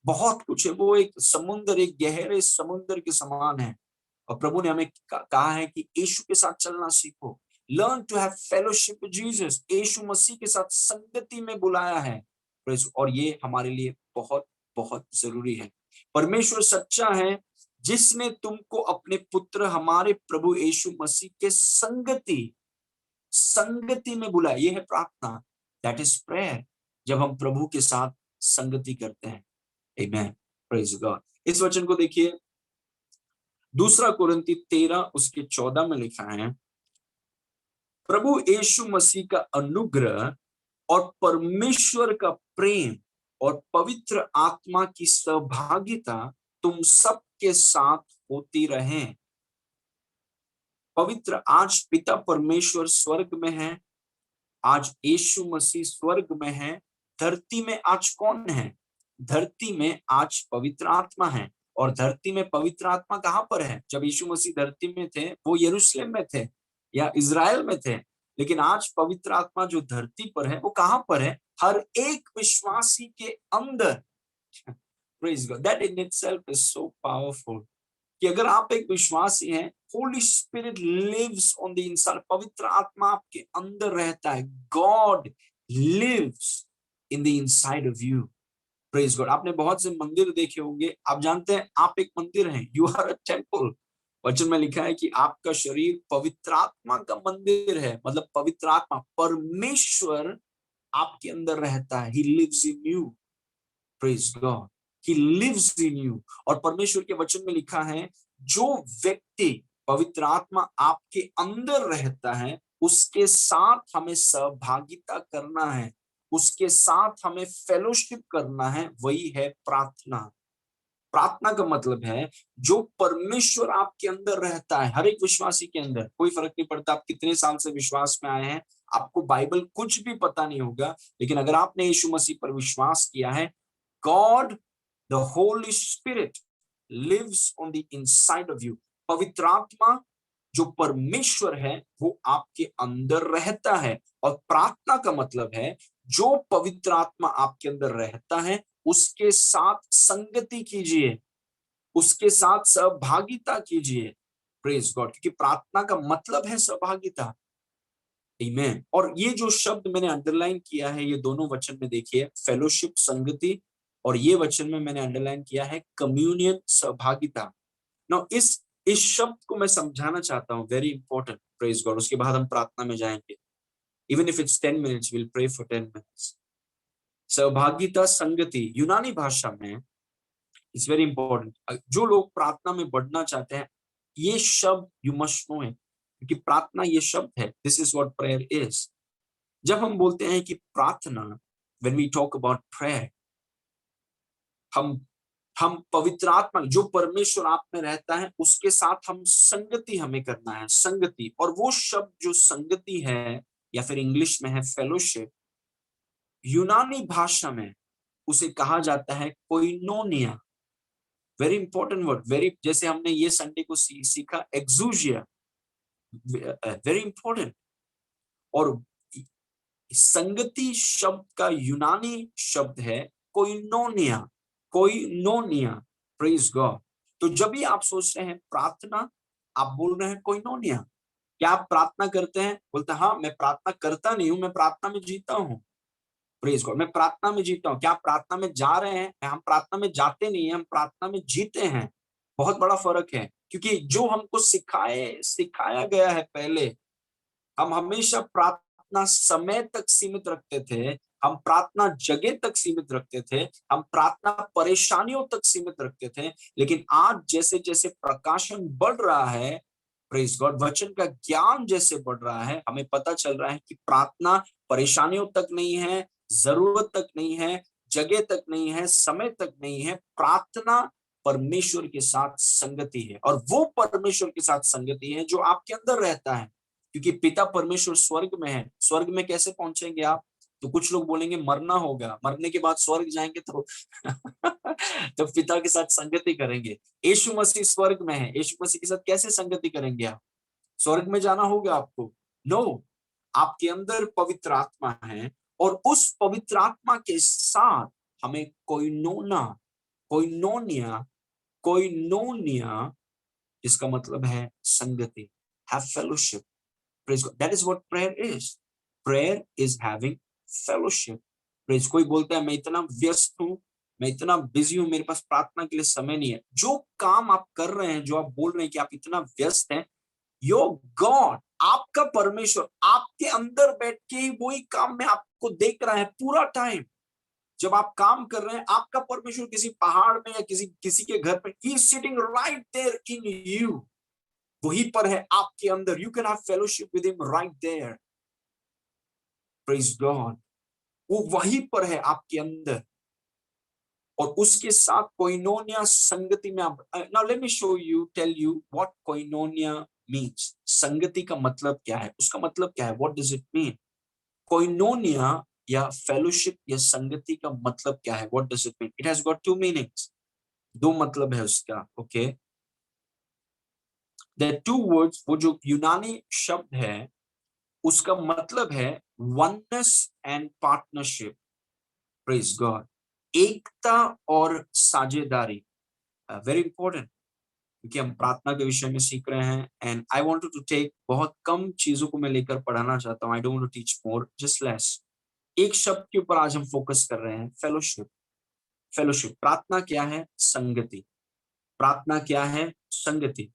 बहुत कुछ है, वो एक समुंदर, एक गहरे समुंदर के समान है। और प्रभु ने हमें कहा है कि यीशु के साथ चलना सीखो, learn to have fellowship with Jesus, Yeshu Masih के साथ संगति में बुलाया है। और ये हमारे लिए बहुत बहुत जरूरी है। परमेश्वर सच्चा है जिसने तुमको अपने पुत्र हमारे प्रभु यीशु मसीह के संगति में बुलाया। ये है प्रार्थना, दैट इज प्रेयर, जब हम प्रभु के साथ संगति करते हैं। आमेन, प्रेज गॉड। इस वचन को देखिए, दूसरा कुरिन्ती 13 उसके 14 में लिखा है, प्रभु यीशु मसीह का अनुग्रह और परमेश्वर का प्रेम और पवित्र आत्मा की सहभागिता तुम सबके साथ होती रहे। पवित्र, आज पिता परमेश्वर स्वर्ग में है, आज यीशु मसीह स्वर्ग में है। धरती में आज कौन है? धरती में आज पवित्र आत्मा है। और धरती में पवित्र आत्मा कहां पर है? जब यीशु मसीह धरती में थे वो यरूशलेम में थे या इज़राइल में थे, लेकिन आज पवित्र आत्मा जो धरती पर है वो कहां पर है? हर एक विश्वासी के अंदर। Praise God. That in itself is so powerful. कि अगर आप एक विश्वासी हैं, holy spirit lives on the inside, पवित्र आत्मा आपके अंदर रहता है। God lives in the inside of you. Praise God. आपने बहुत से मंदिर देखे होंगे, आप जानते हैं आप एक मंदिर हैं, यू आर अ टेम्पल। वचन में लिखा है कि आपका शरीर पवित्र आत्मा का मंदिर है, मतलब पवित्र आत्मा, परमेश्वर आपके अंदर रहता है। He lives in you. Praise God, he lives in you. और परमेश्वर के वचन में लिखा है, जो व्यक्ति, पवित्र आत्मा आपके अंदर रहता है, उसके साथ हमें सहभागिता करना है, उसके साथ हमें फेलोशिप करना है, वही है प्रार्थना। प्रार्थना का मतलब है जो परमेश्वर आपके अंदर रहता है, हर एक विश्वासी के अंदर। कोई फर्क नहीं पड़ता आप कितने साल से विश्वास में आए हैं, आपको बाइबल कुछ भी पता नहीं होगा, लेकिन अगर आपने यीशु मसीह पर विश्वास किया है, God the holy spirit lives on the inside of you. पवित्र आत्मा जो परमेश्वर है वो आपके अंदर रहता है। और प्रार्थना का मतलब है जो पवित्र आत्मा आपके अंदर रहता है उसके साथ संगति कीजिए, उसके साथ सहभागिता कीजिए। प्रेज गॉड, क्योंकि प्रार्थना का मतलब है सहभागिता। आमीन। और ये जो शब्द मैंने अंडरलाइन किया है, ये दोनों वचन में देखिए, फेलोशिप, संगति, और ये वचन में मैंने अंडरलाइन किया है कम्युनियन, सहभागिता। नाउ इस शब्द को मैं समझाना चाहता हूं, वेरी इंपॉर्टेंट। Praise God. उसके बाद हम प्रार्थना में जाएंगे। Even if it's 10 minutes, we'll pray for 10 minutes. सहभागिता, संगति, यूनानी भाषा में इट्स वेरी इंपॉर्टेंट। जो लोग प्रार्थना में बढ़ना चाहते हैं, ये शब्द यू मस्ट नो है, क्योंकि प्रार्थना ये शब्द है। This is what prayer is. जब हम बोलते हैं कि प्रार्थना, when we talk about prayer, हम पवित्र आत्मा जो परमेश्वर आप में रहता है उसके साथ हम संगति हमें करना है, संगति। और वो शब्द जो संगति है, या फिर इंग्लिश में है फेलोशिप, यूनानी भाषा में उसे कहा जाता है कोइनोनिया। वेरी इंपॉर्टेंट वर्ड, वेरी, जैसे हमने ये संडे को सीखा एक्सूजिया, वेरी इंपॉर्टेंट। और संगति शब्द का यूनानी शब्द है कोइनोनिया, कोइनोनिया। Praise God. तो जब भी आप सोच रहे हैं प्रार्थना, आप बोल रहे हैं कोइनोनिया। क्या आप प्रार्थना करते हैं? बोलते हैं हाँ, मैं प्रार्थना करता नहीं हूं, मैं प्रार्थना में जीता हूं। प्रेज गॉड, मैं प्रार्थना में जीता हूं। क्या आप प्रार्थना में जा रहे हैं? हम प्रार्थना में जाते नहीं है, हम प्रार्थना में जीते हैं। बहुत बड़ा फर्क है, क्योंकि जो हमको सिखाया गया है पहले, हम हमेशा प्रार्थना समय तक सीमित रखते थे, हम प्रार्थना जगह तक सीमित रखते थे, हम प्रार्थना परेशानियों तक सीमित रखते थे। लेकिन आज जैसे जैसे प्रकाशन बढ़ रहा है, प्रेज गॉड, वचन का ज्ञान जैसे बढ़ रहा है, हमें पता चल रहा है कि प्रार्थना परेशानियों तक नहीं है, जरूरत तक नहीं है, जगह तक नहीं है, समय तक नहीं है। प्रार्थना परमेश्वर के साथ संगति है, और वो परमेश्वर के साथ संगति है जो आपके अंदर रहता है। क्योंकि पिता परमेश्वर स्वर्ग में है। स्वर्ग में कैसे पहुंचेंगे आप? तो कुछ लोग बोलेंगे मरना होगा, मरने के बाद स्वर्ग जाएंगे तो तो पिता के साथ संगति करेंगे। यीशु मसीह स्वर्ग में है, यीशु मसीह के साथ कैसे संगति करेंगे आप? स्वर्ग में जाना होगा आपको? नो, आपके अंदर पवित्र आत्मा है, और उस पवित्र आत्मा के साथ हमें कोइनोना, कोइनोनिया, कोइनोनिया इसका मतलब है संगति, have fellowship. Praise God, that is what prayer is. Prayer is having fellowship. Praise, कोई बोलता है मैं इतना व्यस्त हूं, मैं इतना बिजी हूं, मेरे पास प्रार्थना के लिए समय नहीं है। जो काम आप कर रहे हैं, जो आप बोल रहे हैं कि आप इतना व्यस्त हैं, योर गॉड, आपका परमेश्वर आपके अंदर बैठ के ही वही काम में आपको देख रहा है पूरा टाइम। जब आप काम कर रहे हैं, आपका परमेश्वर किसी पहाड़ में या किसी किसी के घर पर, he is sitting right there in you, वहीं पर है आपके अंदर। You can have fellowship with him right there. Praise God, वो वहीं पर है आपके अंदर, और उसके साथ कोइनोनिया संगति में आप। Now let me show you, tell you what koinonia means. संगति का मतलब क्या है, उसका मतलब क्या है, what does it mean. Koinonia या फेलोशिप या संगति का मतलब क्या है, what does it mean. It has got two meanings, दो मतलब है उसका। Okay, there two words. वो जो यूनानी शब्द है उसका मतलब है oneness and partnership. Praise God, एकता और साझेदारी। वेरी इंपॉर्टेंट, क्योंकि हम प्रार्थना के विषय में सीख रहे हैं, and I want to take, बहुत कम चीजों को मैं लेकर पढ़ाना चाहता हूँ। I don't want to teach more, just less. एक शब्द के ऊपर आज हम फोकस कर रहे हैं, फेलोशिप। फेलोशिप, प्रार्थना क्या है, संगति। प्रार्थना क्या है, संगति।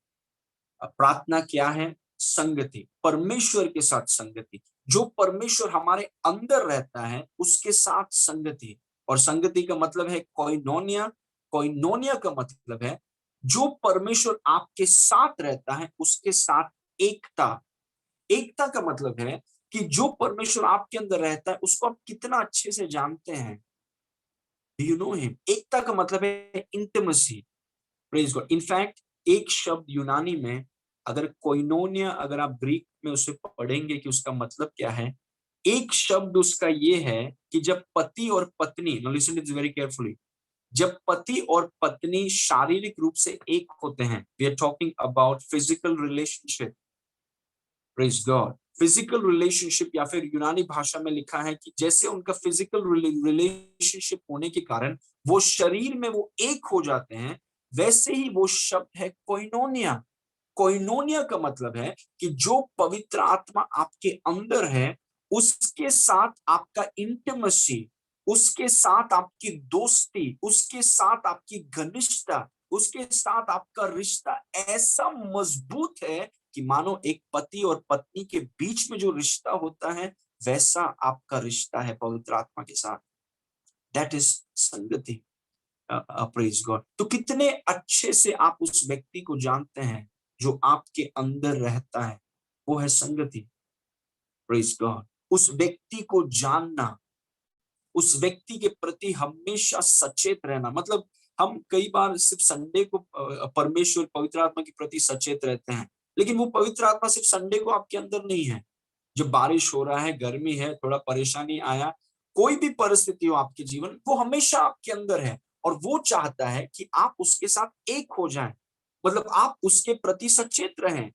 प्रार्थना क्या है, संगति, परमेश्वर के साथ संगति। जो परमेश्वर हमारे अंदर रहता है उसके साथ संगति। और संगति का मतलब है कोइनोनिया। कोइनोनिया का मतलब है जो परमेश्वर आपके साथ रहता है उसके साथ एकता। एकता का मतलब है कि जो परमेश्वर आपके अंदर रहता है उसको आप कितना अच्छे से जानते हैं, डू यू नो हिम। एकता का मतलब है इंटिमेसी। Praise God. इनफैक्ट एक शब्द यूनानी में, अगर कोइनोनिया, अगर आप ग्रीक में उसे पढ़ेंगे कि उसका मतलब क्या है, एक शब्द उसका ये है कि जब पति और पत्नी, लिसन इट वेरी केयरफुली, जब पति और पत्नी शारीरिक रूप से एक होते हैं, we are talking about physical relationship. Praise God, physical relationship, या फिर यूनानी भाषा में लिखा है कि जैसे उनका फिजिकल रिलेशनशिप होने के कारण वो शरीर में वो एक हो जाते हैं, वैसे ही वो शब्द है कोइनोनिया। कोइनोनिया का मतलब है कि जो पवित्र आत्मा आपके अंदर है उसके साथ आपका इंटिमेसी, उसके साथ आपकी दोस्ती, उसके साथ आपकी घनिष्ठता, उसके साथ आपका रिश्ता ऐसा मजबूत है कि मानो एक पति और पत्नी के बीच में जो रिश्ता होता है वैसा आपका रिश्ता है पवित्र आत्मा के साथ। दैट इज संगति। Praise God. तो कितने अच्छे से आप उस व्यक्ति को जानते हैं जो आपके अंदर रहता है, वो है संगति। Praise God. उस व्यक्ति को जानना, उस व्यक्ति के प्रति हमेशा सचेत रहना। मतलब हम कई बार सिर्फ संडे को परमेश्वर पवित्र आत्मा के प्रति सचेत रहते हैं, लेकिन वो पवित्र आत्मा सिर्फ संडे को आपके अंदर नहीं है। जब बारिश हो रहा है, गर्मी है, थोड़ा परेशानी आया, कोई भी परिस्थिति हो आपके जीवन, वो हमेशा आपके अंदर है, और वो चाहता है कि आप उसके साथ एक हो जाएं। मतलब आप उसके प्रति सचेत रहें।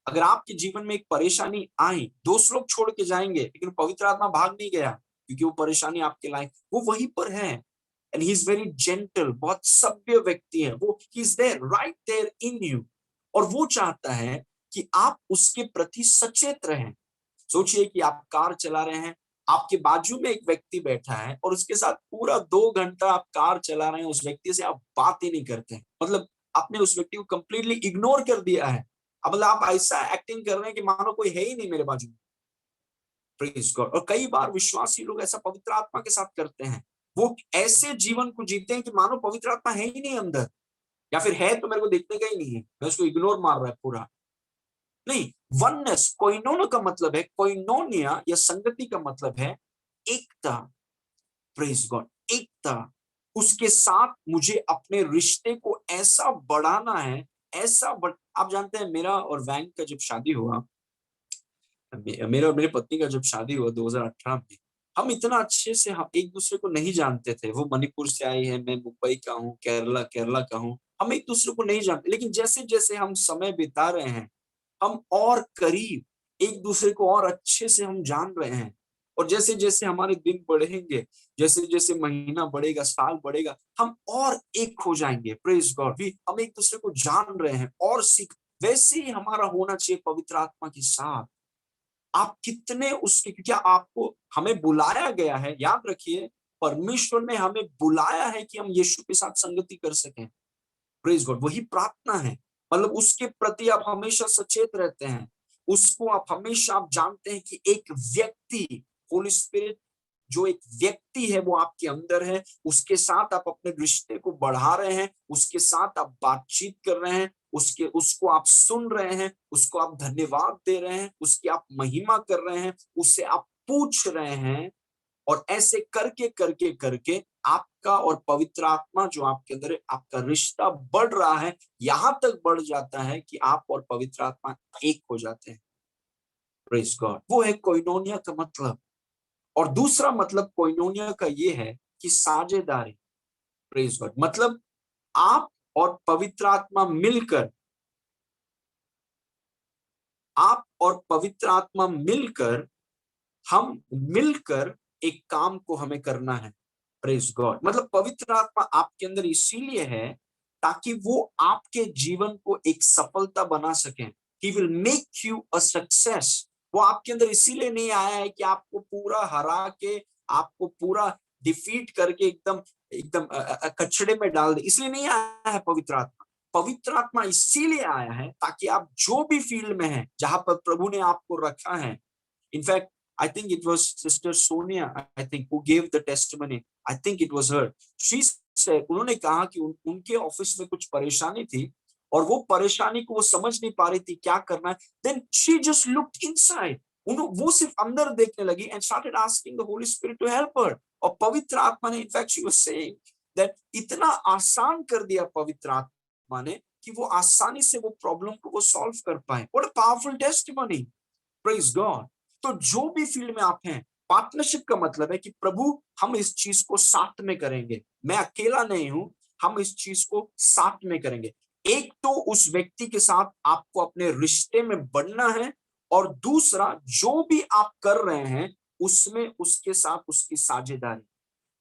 अगर आपके जीवन में एक परेशानी आई, दोस्त लोग छोड़ के जाएंगे, लेकिन पवित्र आत्मा भाग नहीं गया, क्योंकि वो परेशानी आपके लायक, वो वहीं पर है। And he is very gentle, बहुत सभ्य व्यक्ति है वो। He is there, right there in you. और वो चाहता है कि आप उसके प्रति सचेत रहें। सोचिए कि आप कार चला रहे हैं, आपके बाजू में एक व्यक्ति बैठा है और उसके साथ पूरा 2 घंटा आप कार चला रहे हैं, उस व्यक्ति से आप बात ही नहीं करते हैं। मतलब आपने उस व्यक्ति को कंप्लीटली इग्नोर कर दिया है। अब मतलब आप ऐसा एक्टिंग कर रहे हैं कि मानो कोई है ही नहीं मेरे बाजू में। Praise God. और कई बार विश्वासी लोग ऐसा पवित्र आत्मा के साथ करते हैं। वो ऐसे जीवन को जीते हैं कि मानो पवित्र आत्मा है ही नहीं अंदर, या फिर है तो मेरे को देखने का ही नहीं है, मैं उसको इग्नोर मार रहा है पूरा। नहीं, वननेस, कोइनोनो का मतलब है, कोइनोनिया या संगति का मतलब है एकता। प्रेज गॉड, एकता। उसके साथ मुझे अपने रिश्ते को ऐसा बढ़ाना है, आप जानते हैं मेरा और वैंक का जब शादी हुआ, मेरा और मेरी पत्नी का जब शादी हुआ 2018 में, हम इतना अच्छे से हम एक दूसरे को नहीं जानते थे। वो मणिपुर से आई है, मैं मुंबई का हूँ, केरला केरला का हूँ। हम एक दूसरे को नहीं जानते, लेकिन जैसे जैसे हम समय बिता रहे हैं, हम और करीब एक दूसरे को और अच्छे से हम जान रहे हैं। और जैसे जैसे हमारे दिन बढ़ेंगे, जैसे जैसे महीना बढ़ेगा, साल बढ़ेगा, हम और एक हो जाएंगे। प्रेज गॉड, हम एक दूसरे को जान रहे हैं और सीख, वैसे ही हमारा होना चाहिए पवित्र आत्मा के साथ। आप कितने उसके, क्या आपको, हमें बुलाया गया है, याद रखिए, परमेश्वर ने हमें बुलाया है कि हम यीशु के साथ संगति कर सकें। प्रेज गॉड, वही प्रार्थना है। मतलब उसके प्रति आप हमेशा सचेत रहते हैं, उसको आप हमेशा, आप जानते हैं कि एक व्यक्ति, होली स्पिरिट जो एक व्यक्ति है वो आपके अंदर है, उसके साथ आप अपने रिश्ते को बढ़ा रहे हैं, उसके साथ आप बातचीत कर रहे हैं, उसको आप सुन रहे हैं, उसको आप धन्यवाद दे रहे हैं, उसकी आप महिमा कर रहे हैं, उससे आप पूछ रहे हैं। और ऐसे करके करके करके आपका और पवित्र आत्मा जो आपके अंदर है, आपका रिश्ता बढ़ रहा है, यहां तक बढ़ जाता है कि आप और पवित्र आत्मा एक हो जाते हैं। प्रेज गॉड, वो है कोइनोनिया का मतलब। और दूसरा मतलब कोइनोनिया का ये है कि साझेदारी। प्रेज गॉड, मतलब आप और पवित्र आत्मा मिलकर, आप और पवित्र आत्मा मिलकर, हम मिलकर एक काम को हमें करना है। प्रेज गॉड, मतलब पवित्र आत्मा आपके अंदर इसीलिए है ताकि वो आपके जीवन को एक सफलता बना सके। ही will make you a success. वो आपके अंदर इसीलिए नहीं आया है कि आपको पूरा हरा के, आपको पूरा डिफीट करके एकदम एकदम कचड़े में डाल दे, इसलिए नहीं आया है पवित्र आत्मा। पवित्र आत्मा इसीलिए आया है ताकि आप जो भी फील्ड में है, जहां पर प्रभु ने आपको रखा है। In fact I think it was Sister Sonia, I think, who gave the testimony. I think it was her. She said, उन्होंने कहा कि उनके ऑफिस में कुछ परेशानी थी और वो परेशानी को वो समझ नहीं पा रही थी क्या करना है। Then she just looked inside. वो सिर्फ अंदर देखने लगी and started asking the Holy Spirit to help her. और पवित्र आत्मा ने, in fact she was saying that इतना आसान कर दिया पवित्र आत्मा ने कि वो आसानी से वो प्रॉब्लम को वो सॉल्व कर पाए। What a powerful testimony. Praise God. तो जो भी फील्ड में आप हैं, पार्टनरशिप का मतलब है कि प्रभु हम इस चीज को साथ में करेंगे, मैं अकेला नहीं हूं, हम इस चीज को साथ में करेंगे। एक तो उस व्यक्ति के साथ आपको अपने रिश्ते में बढ़ना है, और दूसरा जो भी आप कर रहे हैं उसमें उसके साथ उसकी साझेदारी,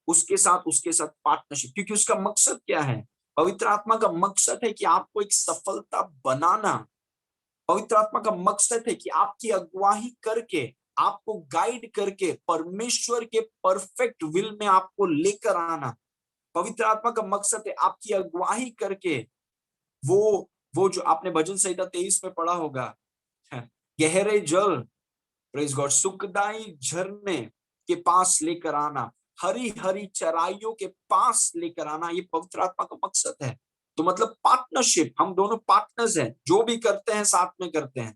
उसके साथ पार्टनरशिप। क्योंकि उसका मकसद क्या है? पवित्र आत्मा का मकसद है कि आपको एक सफलता बनाना। पवित्र आत्मा का मकसद है कि आपकी अगुवाई करके, आपको गाइड करके परमेश्वर के परफेक्ट विल में आपको लेकर आना। पवित्र आत्मा का मकसद है आपकी अगुवाई करके वो जो आपने भजन संहिता 23 में पढ़ा होगा, गहरे जल, प्रेज गॉड, सुखदाई झरने के पास लेकर आना, हरी हरी चराइयों के पास लेकर आना, ये पवित्र आत्मा का मकसद है। तो मतलब पार्टनरशिप, हम दोनों पार्टनर्स हैं, जो भी करते हैं साथ में करते हैं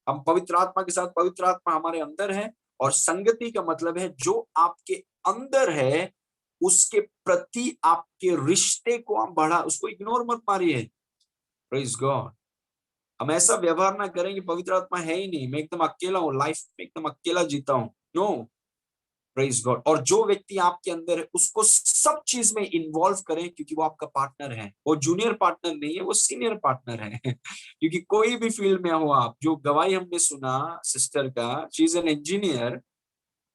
हम पवित्र आत्मा के साथ। पवित्र आत्मा हमारे अंदर है, और संगति का मतलब है जो आपके अंदर है उसके प्रति आपके रिश्ते को आप बढ़ा, उसको इग्नोर मत मारिए। प्रेज गॉड, हम ऐसा व्यवहार ना करें कि पवित्र आत्मा है ही नहीं, मैं एकदम अकेला हूँ, लाइफ में एकदम अकेला जीता हूँ। No, praise God. और जो व्यक्ति आपके अंदर है उसको सब चीज में इन्वॉल्व करें, क्योंकि वो आपका पार्टनर है। वो जूनियर पार्टनर नहीं है, वो सीनियर पार्टनर है। क्योंकि कोई भी फील्ड में हो आप, जो गवाही हमने सुना सिस्टर का, शी इज एन इंजीनियर।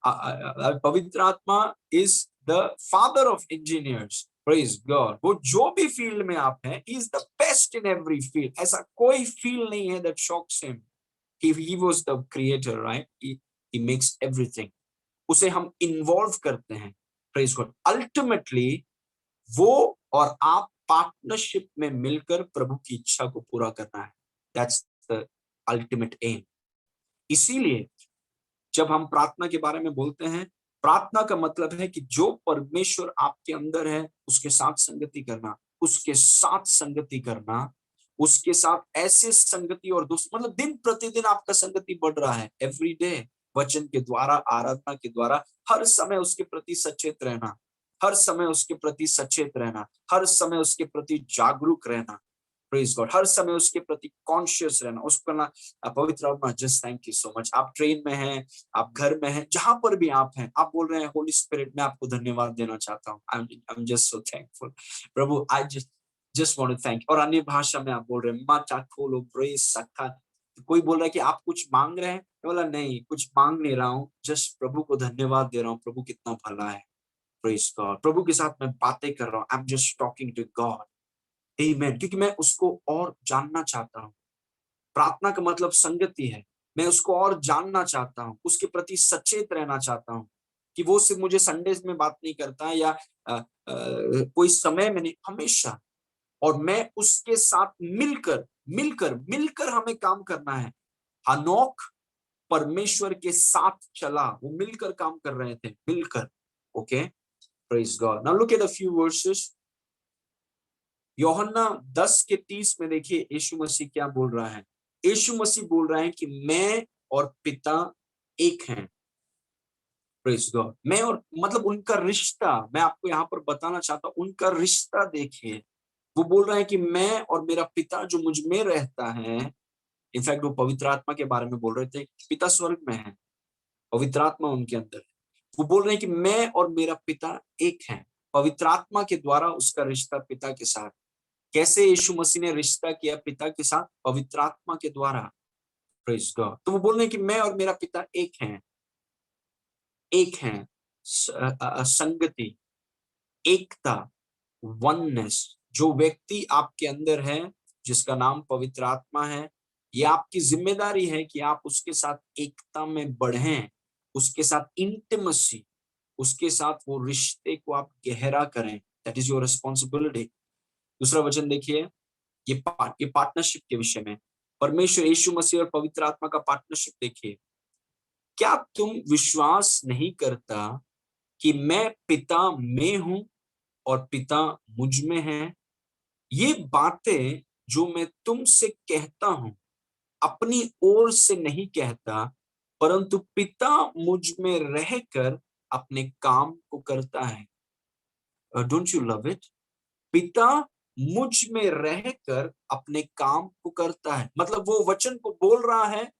पवित्र आत्मा is the father of engineers. Praise God, वो जो भी फील्ड में आप हैं, he is the best in every field. ऐसा कोई फील्ड नहीं है that shocks him. He was the creator, right? He makes everything. उसे हम इन्वॉल्व करते हैं। प्रेज गॉड, अल्टीमेटली वो और आप पार्टनरशिप में मिलकर प्रभु की इच्छा को पूरा करना है। That's the ultimate aim. इसीलिए जब हम प्रार्थना के बारे में बोलते हैं, प्रार्थना का मतलब है कि जो परमेश्वर आपके अंदर है उसके साथ संगति करना, उसके साथ संगति करना, उसके साथ ऐसे संगति और दोस्त, मतलब दिन प्रतिदिन आपका संगति बढ़ रहा है, एवरी डे, वचन के द्वारा, आराधना के द्वारा, हर समय उसके प्रति सचेत रहना, हर समय उसके प्रति सचेत रहना, हर समय उसके प्रति जागरूक रहना। प्रेज गॉड, हर समय उसके प्रति कॉन्शियस रहना, उसको ना। पवित्र आत्मा, just thank you so much. आप ट्रेन में हैं, आप घर में हैं, जहां पर भी आप हैं, आप बोल रहे हैं होली स्पिरिट मैं आपको धन्यवाद देना चाहता हूँ। I am just so thankful प्रभु, I just want to thank. और अन्य भाषा में आप बोल रहे हैं, माता खोलो ब्रेस सखा, कोई बोल रहा है कि आप कुछ मांग रहे हैं, मैं बोला नहीं, कुछ मांग नहीं रहा हूँ, जस्ट प्रभु को धन्यवाद दे रहा हूँ, प्रभु कितना भला है। Praise God. प्रभु के साथ मैं बातें कर रहा हूँ, I am just talking to God. आमीन। क्योंकि मैं उसको और जानना चाहता हूँ। प्रार्थना का मतलब संगति है। मैं उसको और जानना चाहता हूँ, उसके प्रति सचेत रहना चाहता हूँ कि वो सिर्फ मुझे संडेज में बात नहीं करता है या कोई समय में नहीं, हमेशा। और मैं उसके साथ मिलकर मिलकर मिलकर हमें काम करना है। हनोक परमेश्वर के साथ चला, वो मिलकर काम कर रहे थे, मिलकर। Okay, praise God. Now look at a few versus. यूहन्ना 10:30 में देखिए यीशु मसीह क्या बोल रहा है। यीशु मसीह बोल रहा है कि मैं और पिता एक हैं। Praise God. मैं और मतलब उनका रिश्ता, मैं आपको यहाँ पर बताना चाहता हूँ, उनका रिश्ता देखिए। वो बोल रहे हैं कि मैं और मेरा पिता जो मुझ में रहता है, इनफैक्ट वो पवित्र आत्मा के बारे में बोल रहे थे, पिता स्वर्ग में है, पवित्र आत्मा उनके अंदर है। वो बोल रहे हैं कि मैं और मेरा पिता एक हैं। पवित्र आत्मा के द्वारा उसका रिश्ता पिता के साथ। कैसे यीशु मसीह ने रिश्ता किया पिता के साथ? पवित्र आत्मा के द्वारा। Praise God. तो वो बोल रहे हैं कि मैं और मेरा पिता एक हैं, एक हैं। संगति, एकता, वननेस। जो व्यक्ति आपके अंदर है, जिसका नाम पवित्र आत्मा है, ये आपकी जिम्मेदारी है कि आप उसके साथ एकता में बढ़ें, उसके साथ इंटिमेसी, उसके साथ वो रिश्ते को आप गहरा करें। That is your responsibility. दूसरा वचन देखिए, ये पार्टनरशिप के विषय में। परमेश्वर यीशु मसीह और पवित्र आत्मा का पार्टनरशिप देखिए। क्या तुम विश्वास नहीं करता कि मैं पिता में हूं और पिता मुझ में है? ये बातें जो मैं तुमसे कहता हूं, अपनी ओर से नहीं कहता, परंतु पिता मुझ में रहकर अपने काम को करता है। Don't you love it? पिता मुझ में रहकर अपने काम को करता है। मतलब वो वचन को बोल रहा है,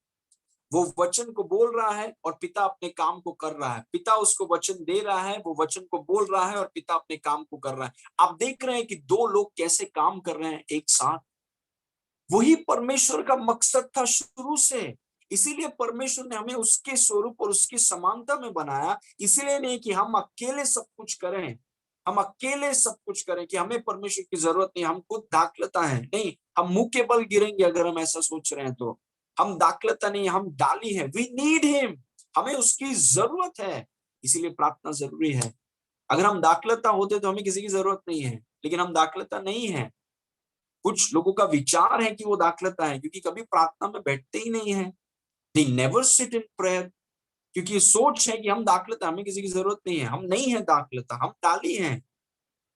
वो वचन को बोल रहा है और पिता अपने काम को कर रहा है। पिता उसको वचन दे रहा है, वो वचन को बोल रहा है और पिता अपने काम को कर रहा है। आप देख रहे हैं कि दो लोग कैसे काम कर रहे हैं एक साथ। वही परमेश्वर का मकसद था शुरू से। इसीलिए परमेश्वर ने हमें उसके स्वरूप और उसकी समानता में बनाया। इसीलिए नहीं कि हम अकेले सब कुछ करें, हम अकेले सब कुछ करें, कि हमें परमेश्वर की जरूरत नहीं, हमको दाखलता है नहीं, हम मुंह के बल गिरेंगे अगर हम ऐसा सोच रहे हैं तो। हम दाखलता नहीं, हम डाली है। वी नीड हिम, हमें उसकी जरूरत है। इसीलिए प्रार्थना जरूरी है। अगर हम दाखलता होते तो हमें किसी की जरूरत नहीं है, लेकिन हम दाखलता नहीं है। कुछ लोगों का विचार है कि वो दाखलता है, क्योंकि कभी प्रार्थना में बैठते ही नहीं है। They never sit in prayer, क्योंकि ये सोच है कि हम दाखलता, हमें किसी की जरूरत नहीं है, हम नहीं है दाखलता, हम डाली हैं।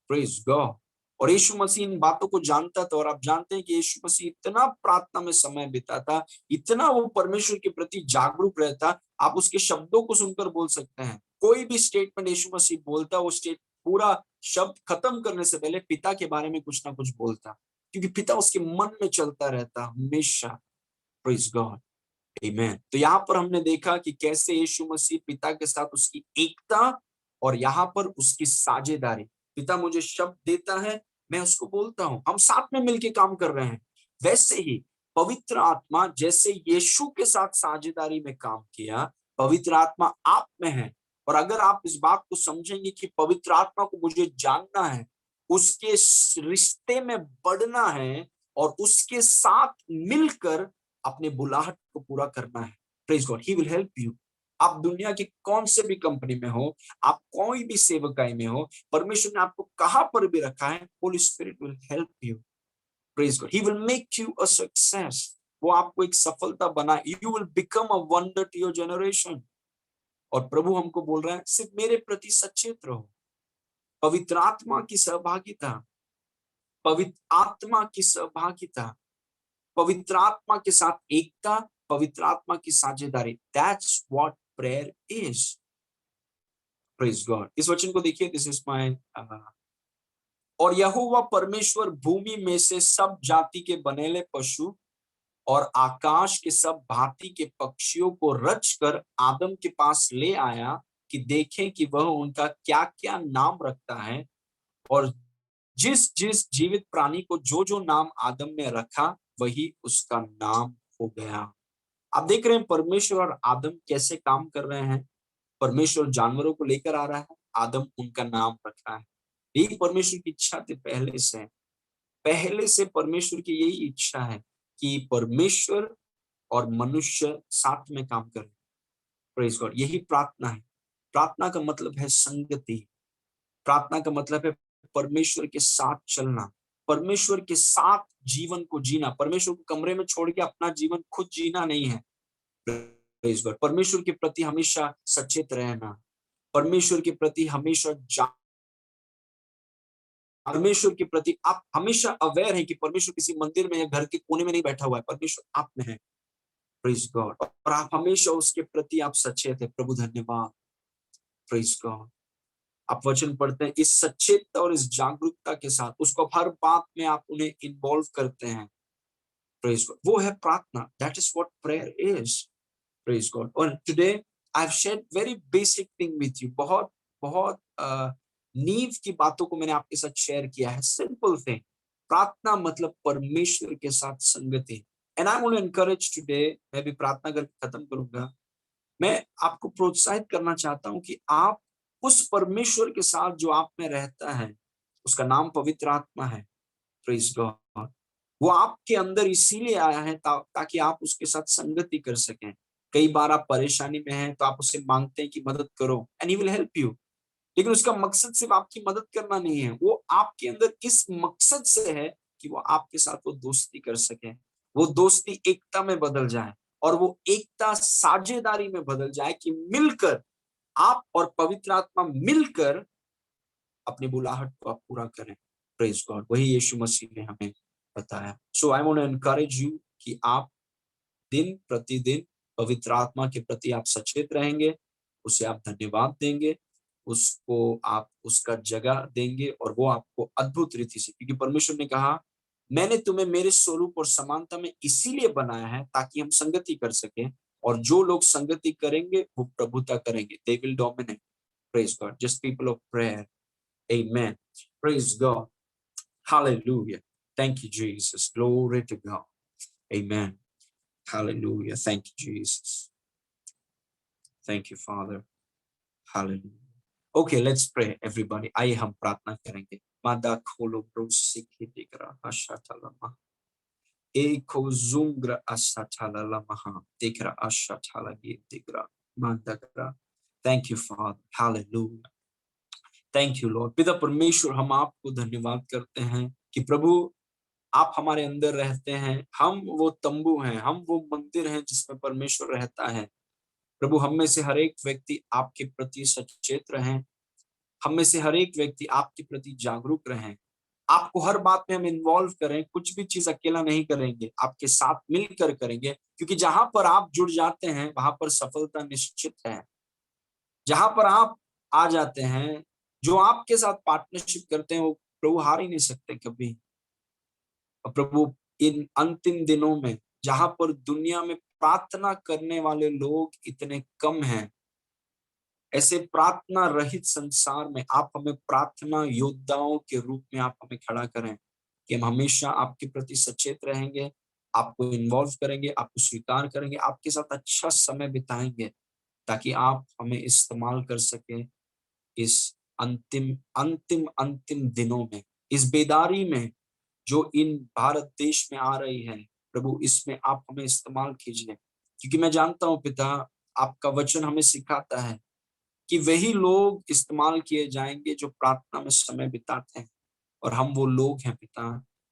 Praise God. और यीशु मसीह इन बातों को जानता था। और आप जानते हैं कि यीशु मसीह इतना प्रार्थना में समय बिताता, इतना वो परमेश्वर के प्रति जागरूक रहता। आप उसके शब्दों को सुनकर बोल सकते हैं, कोई भी स्टेटमेंट यीशु मसीह बोलता, वो स्टेट पूरा शब्द खत्म करने से पहले पिता के बारे में कुछ ना कुछ बोलता, क्योंकि पिता उसके मन में चलता रहता हमेशा। प्रेज गॉड, आमीन। तो यहाँ पर हमने देखा कि कैसे यीशु मसीह पिता के साथ उसकी एकता और यहाँ पर उसकी साझेदारी। पिता मुझे शब्द देता है, मैं उसको बोलता हूँ, हम साथ में मिलके काम कर रहे हैं। वैसे ही पवित्र आत्मा जैसे यीशु के साथ साझेदारी में काम किया, पवित्र आत्मा आप में है। और अगर आप इस बात को समझेंगे कि पवित्र आत्मा को मुझे जानना है, उसके रिश्ते में बढ़ना है और उसके साथ मिलकर अपने बुलाहट को पूरा करना है, praise God, he will help you. आप दुनिया की कौन से भी कंपनी में हो, आप कोई भी सेवकाई में हो, परमेश्वर ने आपको कहां पर भी रखा है, Holy Spirit will help you. Praise God, he will make you a success. वो आपको एक सफलता बना, you will become a wonder to your generation. और प्रभु हमको बोल रहा है, सिर्फ मेरे प्रति सचेत रहो। पवित्र आत्मा की सहभागिता, पवित्र आत्मा की सहभागिता, पवित्र आत्मा के साथ एकता, पवित्र आत्मा की साझेदारी, that's what prayer is. Praise God. इस वचन को देखिए, दिस इज माय। और यहोवा परमेश्वर भूमि में से सब जाति के बनेले पशु और आकाश के सब भांति के पक्षियों को रचकर आदम के पास ले आया, कि देखें कि वह उनका क्या क्या नाम रखता है। और जिस जिस जीवित प्राणी को जो जो नाम आदम ने रखा, वही उसका नाम हो गया। आप देख रहे हैं परमेश्वर और आदम कैसे काम कर रहे हैं। परमेश्वर जानवरों को लेकर आ रहा है, आदम उनका नाम रख रहा है। यही परमेश्वर की इच्छा थी पहले से परमेश्वर की यही इच्छा है कि परमेश्वर और मनुष्य साथ में काम करें। प्रेज गॉड, यही प्रार्थना है। प्रार्थना का मतलब है संगति। प्रार्थना का मतलब है परमेश्वर के साथ चलना, परमेश्वर के साथ जीवन को जीना। परमेश्वर को कमरे में छोड़ के अपना जीवन खुद जीना नहीं है। प्रेज गॉड, परमेश्वर के प्रति हमेशा सचेत रहना, परमेश्वर के प्रति हमेशा परमेश्वर के प्रति आप हमेशा अवेयर है कि परमेश्वर किसी मंदिर में या घर के कोने में नहीं बैठा हुआ है, परमेश्वर आप में है। प्रेज गॉड, और आप हमेशा उसके प्रति आप सचेत है। प्रभु धन्यवाद। प्रेज गॉड, आप वचन पढ़ते हैं इस सचेतता और इस जागरूकता के साथ, उसको हर बात में आप उन्हें इन्वॉल्व करते हैं। प्रेज गॉड, वो है प्रार्थना। That is what prayer is. Praise God, और today I have shared very basic thing with you. बहुत बहुत नींव की बातों को मैंने आपके साथ शेयर किया है। सिंपल थिंग, प्रार्थना मतलब परमेश्वर के साथ संगति। And I want to encourage today, मैं भी प्रार्थना करके खत्म करूंगा। मैं आपको प्रोत्साहित करना चाहता हूं कि आप उस परमेश्वर के साथ जो आप में रहता है, उसका नाम पवित्र आत्मा है। प्रेज गॉड, वो आपके अंदर इसीलिए आया है ताकि आप उसके साथ संगति कर सकें। कई बार आप परेशानी में हैं तो आप उससे मांगते हैं कि मदद करो, and he will help you. लेकिन उसका मकसद सिर्फ आपकी मदद करना नहीं है, वो आपके अंदर इस मकसद से है कि वो आपके साथ वो दोस्ती कर सके, वो दोस्ती एकता में बदल जाए, और वो एकता साझेदारी में बदल जाए कि मिलकर आप और पवित्र आत्मा मिलकर अपनी बुलाहट को आप पूरा करें। प्रेज गॉड, वही यीशु मसीह ने हमें बताया। So I want to encourage you कि आप दिन प्रतिदिन पवित्र आत्मा के प्रति आप सचेत रहेंगे, उसे आप धन्यवाद देंगे, उसको आप उसका जगह देंगे, और वो आपको अद्भुत रीति से, क्योंकि परमेश्वर ने कहा मैंने तुम्हें मेरे स्वरूप और समानता में इसीलिए बनाया है ताकि हम संगति कर सकें, और जो लोग संगति करेंगे वो प्रभुता करेंगे। They will dominate. Praise God, just people of prayer. Amen. Praise God. Hallelujah. Thank you Jesus. Glory to God. Amen. Hallelujah. Thank you, Jesus. Thank you, Father. Hallelujah. Okay, let's pray, everybody. आइए हम प्रार्थना करेंगे। मादा खोलो ब्रोसिकी दिगरा आशाठालमा एको जुंग्र आशाठाला महा दिगरा आशाठाला ये दिगरा मादा करा। Thank you, Father. Hallelujah. Thank you, Lord. पिता परमेश्वर, हम आपको धन्यवाद करते हैं कि प्रभु आप हमारे अंदर रहते हैं। हम वो तंबू हैं, हम वो मंदिर हैं जिसमें परमेश्वर रहता है। प्रभु, हम में से हर एक व्यक्ति आपके प्रति सचेत रहें, हम में से हर एक व्यक्ति आपके प्रति जागरूक रहें, आपको हर बात में हम इन्वॉल्व करें। कुछ भी चीज अकेला नहीं करेंगे, आपके साथ मिलकर करेंगे, क्योंकि जहां पर आप जुड़ जाते हैं वहां पर सफलता निश्चित है। जहां पर आप आ जाते हैं, जो आपके साथ पार्टनरशिप करते हैं, वो प्रभु हार ही नहीं सकते कभी। और प्रभु, इन अंतिम दिनों में जहां पर दुनिया में प्रार्थना करने वाले लोग इतने कम हैं, ऐसे प्रार्थना रहित संसार में आप हमें प्रार्थना योद्धाओं के रूप में आप हमें खड़ा करें कि हम हमेशा आपके प्रति सचेत रहेंगे, आपको इन्वॉल्व करेंगे, आपको स्वीकार करेंगे, आपके साथ अच्छा समय बिताएंगे, ताकि आप हमें इस्तेमाल कर सके इस अंतिम अंतिम अंतिम दिनों में, इस बेदारी में जो इन भारत देश में आ रही है। प्रभु, इसमें आप हमें इस्तेमाल कीजिए, क्योंकि मैं जानता हूं पिता, आपका वचन हमें सिखाता है कि वही लोग इस्तेमाल किए जाएंगे जो प्रार्थना में समय बिताते हैं, और हम वो लोग हैं पिता।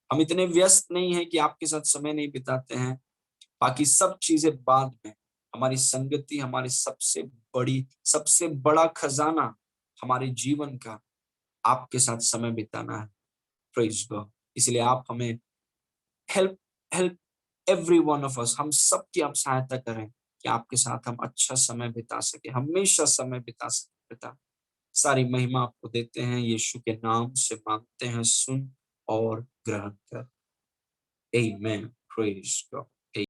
हम इतने व्यस्त नहीं हैं कि आपके साथ समय नहीं बिताते हैं, बाकी सब चीजें बाद में। हमारी संगति हमारी सबसे बड़ा खजाना हमारे जीवन का आपके साथ समय बिताना है। Praise God. इसलिए आप हमें help help every one of us, हम सब की आप सहायता करें कि आपके साथ हम अच्छा समय बिता सके, हमेशा समय बिता सके पिता। सारी महिमा आपको देते हैं, यीशु के नाम से मांगते हैं, सुन और ग्रहण कर। आमेन। Praise God.